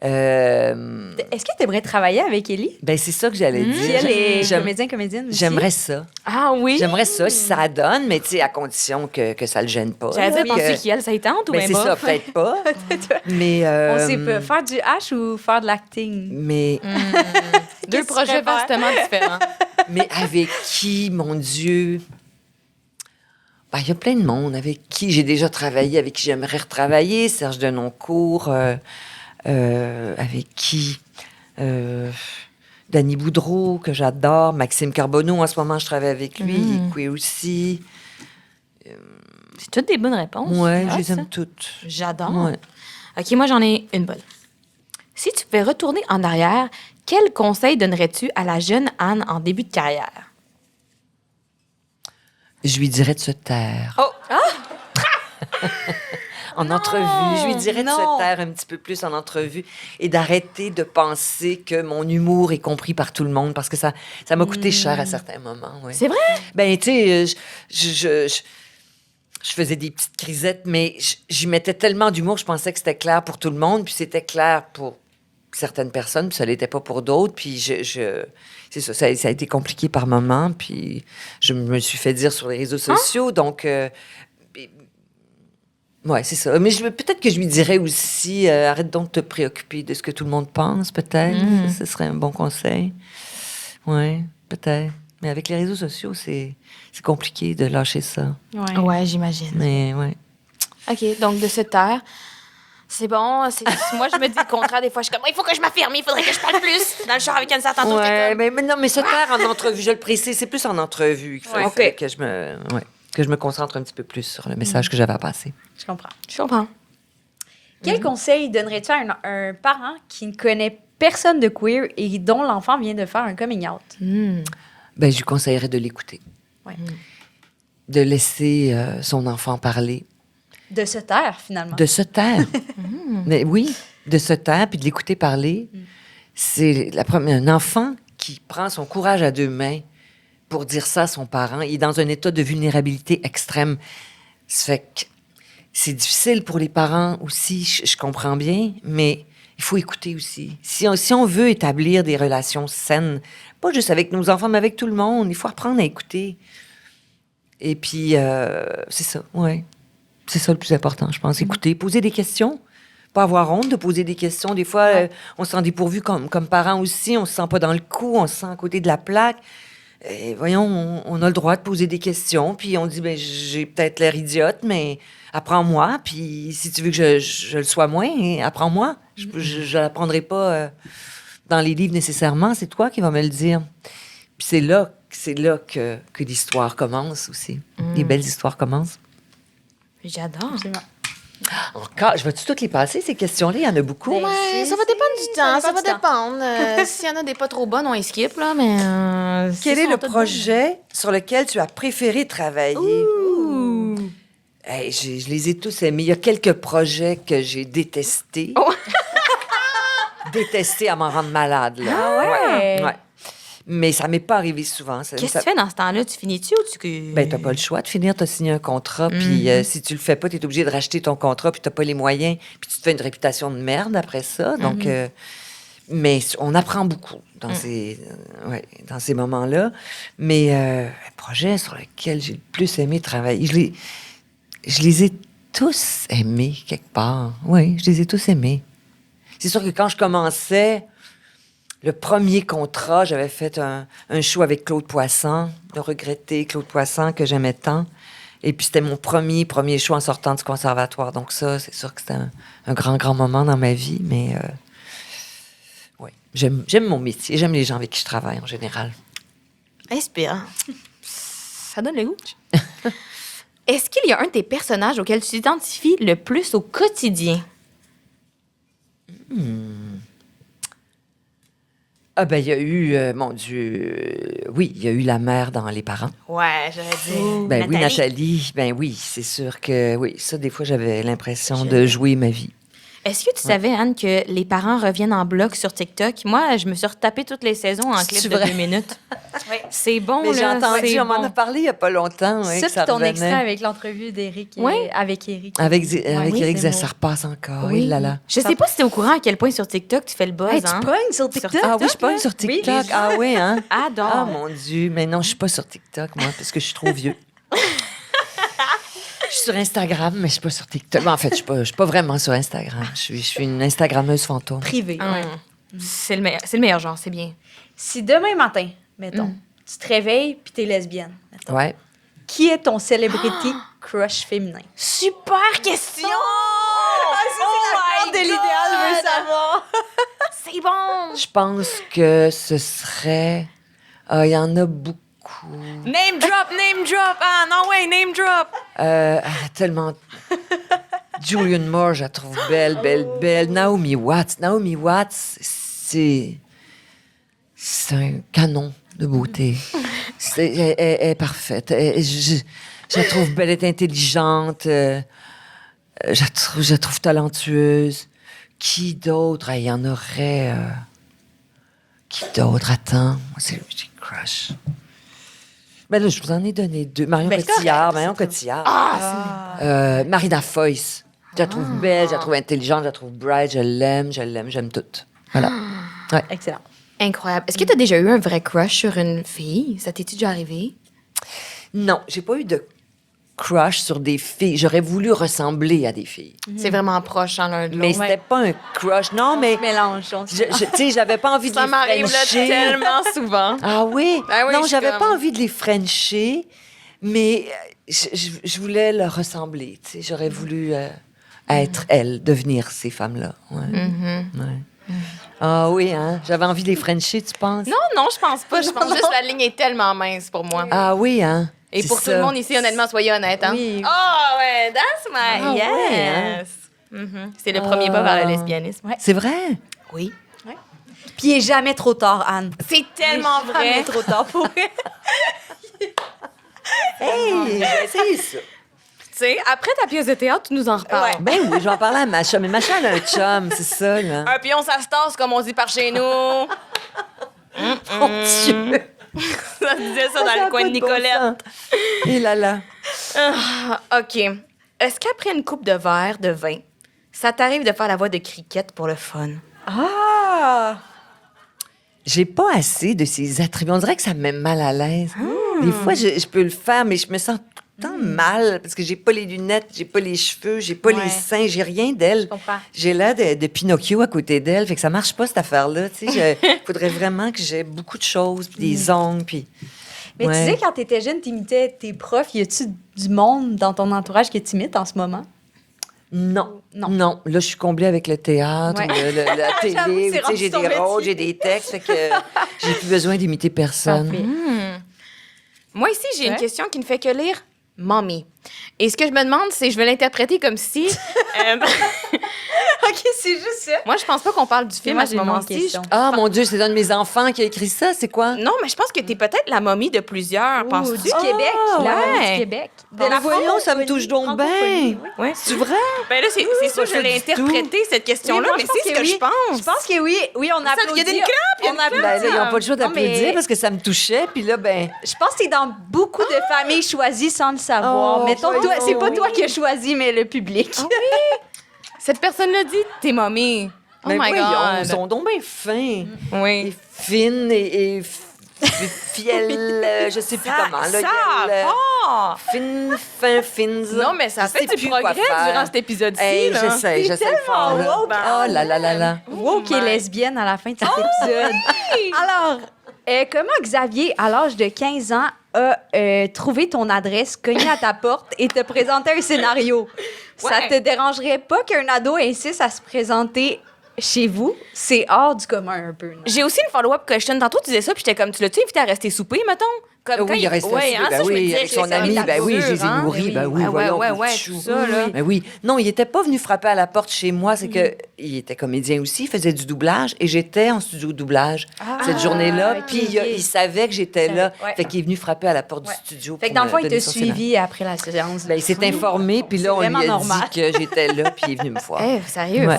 Est-ce que tu aimerais travailler avec Ellie? Ben, c'est ça que j'allais dire. Si elle est comédienne aussi. J'aimerais ça. Ah oui? J'aimerais ça, si ça donne, mais tu sais, à condition que ça le gêne pas. J'avais là, pensé que- qu'elle, ça y tente ou Ben, bien c'est pas? ça, peut-être pas. Mais, On sait pas. Faire du H ou faire de l'acting? mais, Deux Qu'est-ce que projets tu préfères? vastement différents. mais avec qui, mon Dieu? Ben, il y a plein de monde avec qui j'ai déjà travaillé, avec qui j'aimerais retravailler. Serge Denoncourt, avec qui? Danny Boudreau, que j'adore. Maxime Carbonneau, en ce moment, je travaille avec lui. Il est queer aussi. C'est toutes des bonnes réponses. Ouais, Ah, je les ça. aime toutes. J'adore. Ouais. OK, moi, j'en ai une bonne. Si tu pouvais retourner en arrière, quel conseil donnerais-tu à la jeune Anne en début de carrière? Je lui dirais de se taire. Oh! En entrevue. Je lui dirais de se taire un petit peu plus en entrevue et d'arrêter de penser que mon humour est compris par tout le monde parce que ça m'a coûté cher à certains moments. Ouais. C'est vrai? Ben, tu sais, je faisais des petites crisettes, mais j'y mettais tellement d'humour, je pensais que c'était clair pour tout le monde, puis c'était clair pour certaines personnes, puis ça l'était pas pour d'autres, puis c'est ça, ça a été compliqué par moments, puis je me suis fait dire sur les réseaux sociaux, donc... ouais, c'est ça. Mais peut-être que je lui dirais aussi, arrête donc de te préoccuper de ce que tout le monde pense, peut-être. Ce serait un bon conseil. Oui, peut-être. Mais avec les réseaux sociaux, c'est compliqué de lâcher ça. Ouais, j'imagine. Mais ouais. OK, donc de se taire. C'est bon. Moi, je me dis le contraire des fois. Je suis comme, il faut que je m'affirme, il faudrait que je parle plus. Dans le char avec Anne tantôt, Ouais, j'étais mais non, mais se taire en entrevue, je le précise, c'est plus en entrevue qu'il Ouais. fallait que je me concentre un petit peu plus sur le message que j'avais à passer. Je comprends. Je comprends. Quel conseil donnerais-tu à un parent qui ne connaît personne de queer et dont l'enfant vient de faire un coming out? Ben, je lui conseillerais de l'écouter. Ouais. De laisser son enfant parler. De se taire, finalement. De se taire. Mais oui, de se taire puis de l'écouter parler. C'est un enfant qui prend son courage à deux mains pour dire ça à son parent. Il est dans un état de vulnérabilité extrême. Ça fait que c'est difficile pour les parents aussi, je comprends bien, mais il faut écouter aussi. Si on veut établir des relations saines, pas juste avec nos enfants, mais avec tout le monde, il faut apprendre à écouter. Et puis, c'est ça, ouais. C'est ça le plus important, je pense. Écouter, poser des questions. Pas avoir honte de poser des questions. Des fois, on se sent dépourvu comme parents aussi. On se sent pas dans le coup, on se sent à côté de la plaque. Et voyons, on a le droit de poser des questions. Puis on dit, ben j'ai peut-être l'air idiote, mais apprends-moi. Puis si tu veux que je le sois moins, apprends-moi. Je l'apprendrai pas dans les livres nécessairement. C'est toi qui vas me le dire. Puis c'est là que l'histoire commence aussi. Les belles histoires commencent. J'adore. Absolument. Encore, je vais-tu toutes les passer, ces questions-là? Il y en a beaucoup. Ben, Ouais, ça va dépendre du temps. Ça va du temps. dépendre. S'il y en a des pas trop bonnes, on les skip, là, mais... Quel est le projet sur lequel tu as préféré travailler? Hey, je les ai tous aimés. Il y a quelques projets que j'ai détestés. Oh. Détestés à m'en rendre malade, là. Ah ouais? Ouais. Mais ça m'est pas arrivé souvent. Qu'est-ce que tu fais dans ce temps-là? Tu finis-tu ou tu... Ben, t'as pas le choix de finir. T'as signé un contrat, puis si tu le fais pas, t'es obligé de racheter ton contrat, puis t'as pas les moyens, puis tu te fais une réputation de merde après ça. Donc, mais on apprend beaucoup dans ces moments-là. Mais un projet sur lequel j'ai le plus aimé travailler, je les ai tous aimés quelque part. Oui, je les ai tous aimés. C'est sûr que quand je commençais, le premier contrat, j'avais fait un show avec Claude Poisson, le regretté Claude Poisson que j'aimais tant. Et puis, c'était mon premier choix en sortant du conservatoire. Donc ça, c'est sûr que c'était un grand moment dans ma vie. Mais oui, j'aime mon métier. J'aime les gens avec qui je travaille en général. Inspirant. Ça donne le goût. Est-ce qu'il y a un de tes personnages auquel tu t'identifies le plus au quotidien? Ah ben, il y a eu, mon Dieu, oui, il y a eu la mère dans Les Parents. Ouais, j'aurais dit. Ben oui, Nathalie. Ben oui, c'est sûr que, oui, ça, des fois, j'avais l'impression de jouer ma vie. Est-ce que tu savais, Anne, que les parents reviennent en bloc sur TikTok? Moi, je me suis retapé toutes les saisons en clip de 2 minutes. C'est bon, Mais j'ai là. entendu, c'est on m'en bon. a parlé il n'y a pas longtemps. Oui, Ça, que ça puis ton revenait. extrait avec l'entrevue d'Éric. Ouais. Avec Éric. Avec Oui, Éric c'est ça bon. repasse encore. Oui. Oui, là, là. Je sais pas si t'es au courant à quel point sur TikTok tu fais le buzz, Hey, hein? tu pognes sur TikTok? Ah oui, je suis pas là? sur Oui, TikTok. les Ah oui, hein? Adore. Ah mon Dieu, mais non, je suis pas sur TikTok, moi, parce que je suis trop vieux. Je suis sur Instagram, mais je suis pas sur TikTok. En fait, je suis pas vraiment sur Instagram. Je suis une Instagrammeuse fantôme. Privé. ouais. C'est le meilleur genre, c'est bien. Si demain matin, mettons, tu te réveilles puis t'es lesbienne, mettons, Ouais. qui est ton celebrity crush féminin? Super question! Oh de l'idéal, je veux savoir. C'est bon! Je pense que ce serait. Ah, il y en a beaucoup. Name drop! Ah non, ouais, name drop! Tellement. Julianne Moore, je la trouve belle. Naomi Watts, c'est un canon de beauté. Elle est parfaite. Je la trouve belle, elle est intelligente. Je la trouve talentueuse. Qui d'autre? Il y en aurait. Qui d'autre? Attends. Moi, c'est crush. Ben là, je vous en ai donné 2. Marion Cotillard. Marina Foïs. Je la trouve belle, je la trouve intelligente, je la trouve bright, j'aime toutes. Voilà. Ouais. Excellent. Incroyable. Est-ce que tu as déjà eu un vrai crush sur une fille? Ça t'est-tu déjà arrivé? Non, j'ai pas eu de crush sur des filles. J'aurais voulu ressembler à des filles. C'est vraiment proche en l'un de Mais l'autre. c'était pas un crush. Non, mais Mélange. tu sais, j'avais pas envie de Ça les m'arrive là, frencher. tellement souvent. Ah oui? Ah oui, Non, je suis j'avais comme- pas envie de les frencher, mais je voulais leur ressembler. Tu sais, j'aurais voulu être elle, devenir ces femmes-là. Ouais. Ouais. Ah oui, hein? J'avais envie de les frencher, tu penses? Non, je pense pas. Je pense juste que la ligne est tellement mince pour moi. Ah oui, hein? Et C'est pour tout ça. le monde ici, honnêtement, soyez honnête. Hein? Oui. Oh, ouais, that's my Ah yes. ouais, hein? C'est le premier pas vers le lesbianisme. C'est vrai? Oui. Puis il est jamais trop tard, Anne. C'est tellement Il est vrai. jamais trop tard pour elle. Hey, j'ai essayé ça. Tu sais, après ta pièce de théâtre, tu nous en reparles. Ben oui, je vais en parler à Macha. Mais Macha, elle a un chum, c'est ça, là. Un pion, ça se tasse, comme on dit par chez nous. Mon Dieu! Ça disait ça dans le coin de Nicolette. Et là. OK. Est-ce qu'après une coupe de verre de vin, ça t'arrive de faire la voix de cricket pour le fun? Ah! J'ai pas assez de ces attributs. On dirait que ça me met mal à l'aise. Des fois, je peux le faire, mais je me sens tout le temps mal parce que j'ai pas les lunettes, j'ai pas les cheveux, j'ai pas Ouais. les seins, j'ai rien d'elle. Je comprends. J'ai l'air de Pinocchio à côté d'elle, fait que ça marche pas cette affaire-là. Tu sais, faudrait vraiment que j'ai beaucoup de choses, puis des ongles, puis. Mais Ouais. tu sais, quand t'étais jeune, t'imitais tes profs. Y a-tu du monde dans ton entourage que t'imites en ce moment? Non. Non. Non. Là, je suis comblée avec le théâtre, Ouais. ou la télé, J'avoue, où, c'est tu sais, rendu j'ai ton des rôles, métier. j'ai des textes, fait que j'ai plus besoin d'imiter personne. Parfait. Moi, ici, j'ai une Ouais. question qui ne fait que lire « Mommy ». Et ce que je me demande, c'est, je vais l'interpréter comme si... OK, c'est juste ça. Moi, je pense pas qu'on parle du film Moi, à ce j'ai une autre moment-ci. question. Ah, mon Dieu, c'est un de mes enfants qui a écrit ça, c'est quoi? Non, mais je pense que t'es peut-être la momie de plusieurs, Ou penses-tu? du Québec. Ah, la ouais. momie du Québec. De Ah, voyons, ça me touche donc francophonie, bien. oui. Ouais. C'est vrai? Ben là, c'est sûr que je pas l'ai ça du interprété, cette question-là, Oui, moi, mais je pense c'est ce que que oui. je pense. Je pense que oui. Oui, on Ça, applaudit. il y a des claps, il y a On une applaudit. Ben là, ils n'ont pas le choix Non, d'applaudir mais parce que ça me touchait. Puis là, ben. je pense que t'es dans beaucoup de familles choisies sans le savoir. Oh, Mettons, toi, voyons, c'est pas oui. toi qui as choisi, mais le public. Cette personne-là dit « T'es momie ». Oh Ben my voyons, God. ils sont donc bien fins. Oui. Et fines et fielles, je sais plus comment. Là, fort! fines. Non, mais ça Je fait sais du plus quoi progrès faire. durant cet épisode-ci. Hey, là. j'essaie fort. tellement Là. woke. Oh là là là là. Wow, qui est lesbienne à la fin de cet épisode. Alors, comment Xavier, à l'âge de 15 ans, a trouvé ton adresse, cogné à ta porte et te présenté un scénario. Ça te dérangerait pas qu'un ado insiste à se présenter chez vous? C'est hors du commun un peu. Non? J'ai aussi une follow-up question. Tantôt, tu disais ça, puis j'étais comme, tu l'as-tu invité à rester souper, mettons? Comme Oui, il est resté assis, ça, je me disais, avec son c'est ami, la ben oui, je les ai hein? nourris, ben oui, Ah, voyons, ouais, pauvre ouais, chou. tout ça, là. Ben oui. Non, il était pas venu frapper à la porte chez moi, c'est que il était comédien aussi, il faisait du doublage, et j'étais en studio de doublage cette journée-là, ok, puis ok. il savait que j'étais là, Ouais. fait qu'il est venu frapper à la porte du studio. Fait que pour dans le fond, me il donner t'a son scénario. suivi après la séance. Ben, il s'est informé, puis là, on lui vraiment a normal. dit que j'étais là, puis il est venu me voir. Sérieux, Ouais.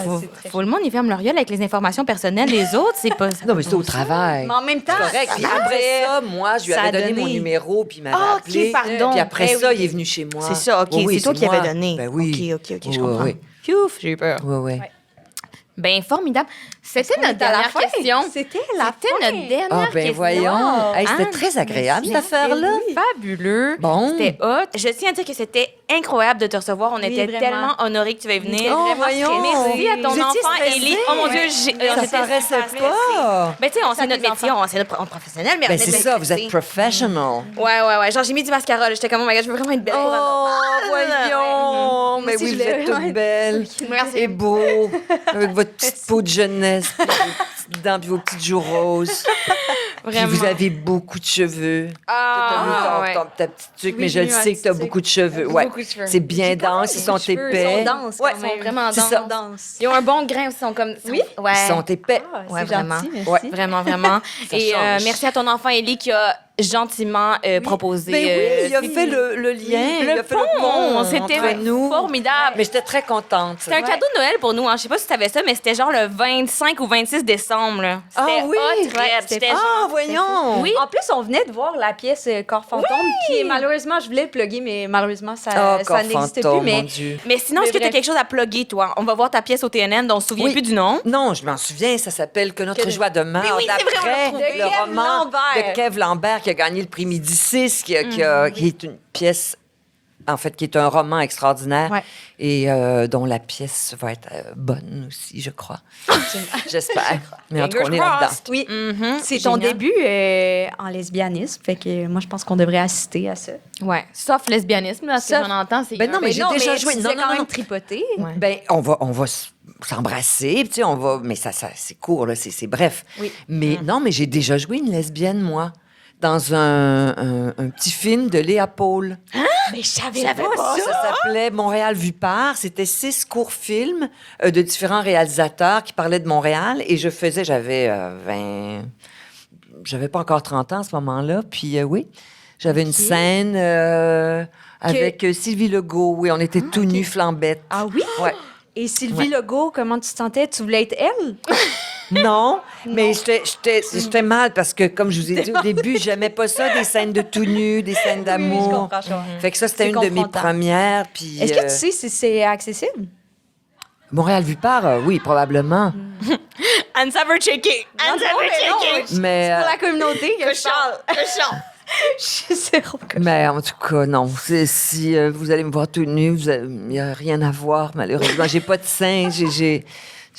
faut le monde, il ferme leur gueule avec les informations personnelles des autres, c'est pas... Non, mais c'était au travail. Mais en même temps, C'est correct. Puis après ça, moi, je lui ça avais a donné mon donné. numéro, puis il m'avait Ah, ok, appelé. pardon. Puis après Eh ça, oui. il est venu chez moi. C'est ça, OK, Oui, oui, c'est toi qui moi. avais donné. Ben oui. OK, je Oui, comprends. oui. Piouf, j'ai eu peur. Oui, oui. Ben formidable. C'était qu'on notre est à la dernière fin. question. C'était la C'était fin. notre dernière Ah, ben question. voyons. Hey, c'était Hein? très agréable, cette C'était affaire-là. fabuleux. Bon. C'était hot. Je tiens à dire que c'était incroyable de te recevoir. On était vraiment. tellement honorés que tu veuilles venir. Oh, voyons. Merci à ton Vous étiez enfant, stressée? Élie. Oh mon Dieu, Ça paraissait pas. Ben, tu sais, on sait notre tes métier, on c'est notre professionnel, mais Ben, on c'est est ça, vous stressés. êtes professional. Ouais. Genre, j'ai mis du mascara. Là. J'étais comme, oh my god, je veux vraiment être belle pour un Oh, voyons. Mais aussi, oui, je vous êtes l'ai- toutes belles. Merci. Et beau. Avec votre petite peau de jeunesse, puis vos petites dents, puis vos petites joues roses. Puis Vraiment. vous avez beaucoup de cheveux. Ah, ouais. Ta petite tuque, Oui, mais je le j'ai eu un sais que tu as petit beaucoup de cheveux. Ouais. Beaucoup de cheveux. C'est bien dense, ils sont épais. Ils sont denses, Ouais, quand ils sont même. vraiment C'est ça. denses. Ils ont un bon grain aussi, ils sont comme... Oui? Ouais. Ils sont épais. Ah, Ouais, c'est vraiment. gentil, merci. Ouais. Vraiment. Ça Et change. merci à ton enfant, Élie, qui a gentiment proposé... Ben oui, il a c'est- fait le lien. il a le fait le pont. pont C'était entre nous. formidable. Mais j'étais très contente. C'était un cadeau de Noël pour nous. Hein. Je sais pas si tu savais ça, mais c'était genre le 25 ou 26 décembre. Là. Ah C'était oui? hot, Ouais, raide. c'était J'étais Ah, genre- voyons. Oui. En plus, on venait de voir la pièce Corps fantôme, qui est malheureusement, je voulais le plugger, mais malheureusement, ça, Ah, ça corps n'existe fantôme, plus. mon Mais Dieu. Mais sinon, Mais est-ce que tu as bref. quelque chose à plugger, toi? On va voir ta pièce au TNN, dont on se souvient Oui. plus du nom. Non, je m'en souviens, ça s'appelle Que notre joie demeure. Mais oui, c'est vrai, on l'a d'après retrouvé. le De Kev roman Lambert. de Kev Lambert qui a gagné le prix Médicis, qui est une pièce, en fait, qui est un roman extraordinaire Ouais. et dont la pièce va être bonne aussi, je crois. J'espère. Mais en tout cas, on est Fingers là-dedans. crossed. oui, Mhm, c'est ton génial. début en lesbianisme. Fait que moi, je pense qu'on devrait assister à ça. Ouais, sauf lesbianisme, là, ce que Sauf- j'en entends, c'est... Ben non, mais j'ai déjà joué. Tu Non, disais non, quand non. même tripoter. Ouais. Ben, on va s'embrasser, tu sais, on va... Mais ça c'est court, là, c'est bref. Oui. Mais non, mais j'ai déjà joué une lesbienne, moi, dans un petit film de Léa Paul. Mais je savais Ça s'appelait Montréal vu par. C'était 6 courts films de différents réalisateurs qui parlaient de Montréal. Et j'avais 20... J'avais pas encore 30 ans à ce moment-là. Puis oui, j'avais une scène avec Sylvie Legault. Oui, on était tout nus, flambettes. Ah oui? Ouais. Et Sylvie Ouais. Legault, comment tu te sentais? Tu voulais être elle? Non, mais j'étais mal parce que, comme je vous ai dit au début, j'aimais pas ça, des scènes de tout nu, des scènes d'amour. Fait que ça, c'était C'est une de mes confrontant. premières. Puis, Est-ce que tu sais si c'est accessible? Montréal vu par, oui, probablement. Anne Saver-Checker! Anne Saver-Checker! Mais, Pour la communauté que je parle. Cochon! Je suis zéro cochon. mais en tout cas, non. Si vous allez me voir tout nu, il n'y a rien à voir, malheureusement. J'ai pas de seins,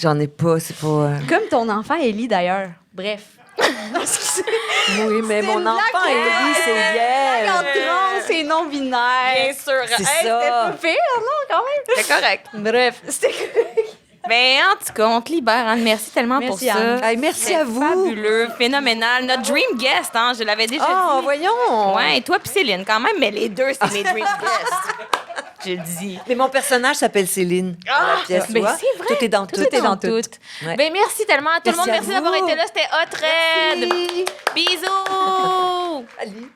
j'en ai pas, c'est pas... Comme ton enfant Ellie, d'ailleurs. Bref. Oui, mais mon une enfant, blague, Ellie, c'est En Yel. trans, c'est non-binaire. Bien sûr! C'est Hey, ça. C'était pas pire, non, quand même? c'est correct. Bref, c'était Ben, en tout cas, on te libère, Anne. Merci tellement Merci, pour ça. Anne. Hey, merci C'était à vous. Fabuleux, phénoménal. Notre dream guest, hein, je l'avais déjà Oh, dit. voyons. Ouais, et toi puis Céline, quand même, mais les deux, c'est mes dream guests. Je le dis. Mais mon personnage s'appelle Céline. dans la pièce, tu Ben, vois. c'est vrai. Tout est dans tout. Tout est dans tout. Ouais. Ben, merci tellement à tout le monde. Merci à Merci d'avoir vous. été là. C'était hot, raide. Merci. Bisous! Allez.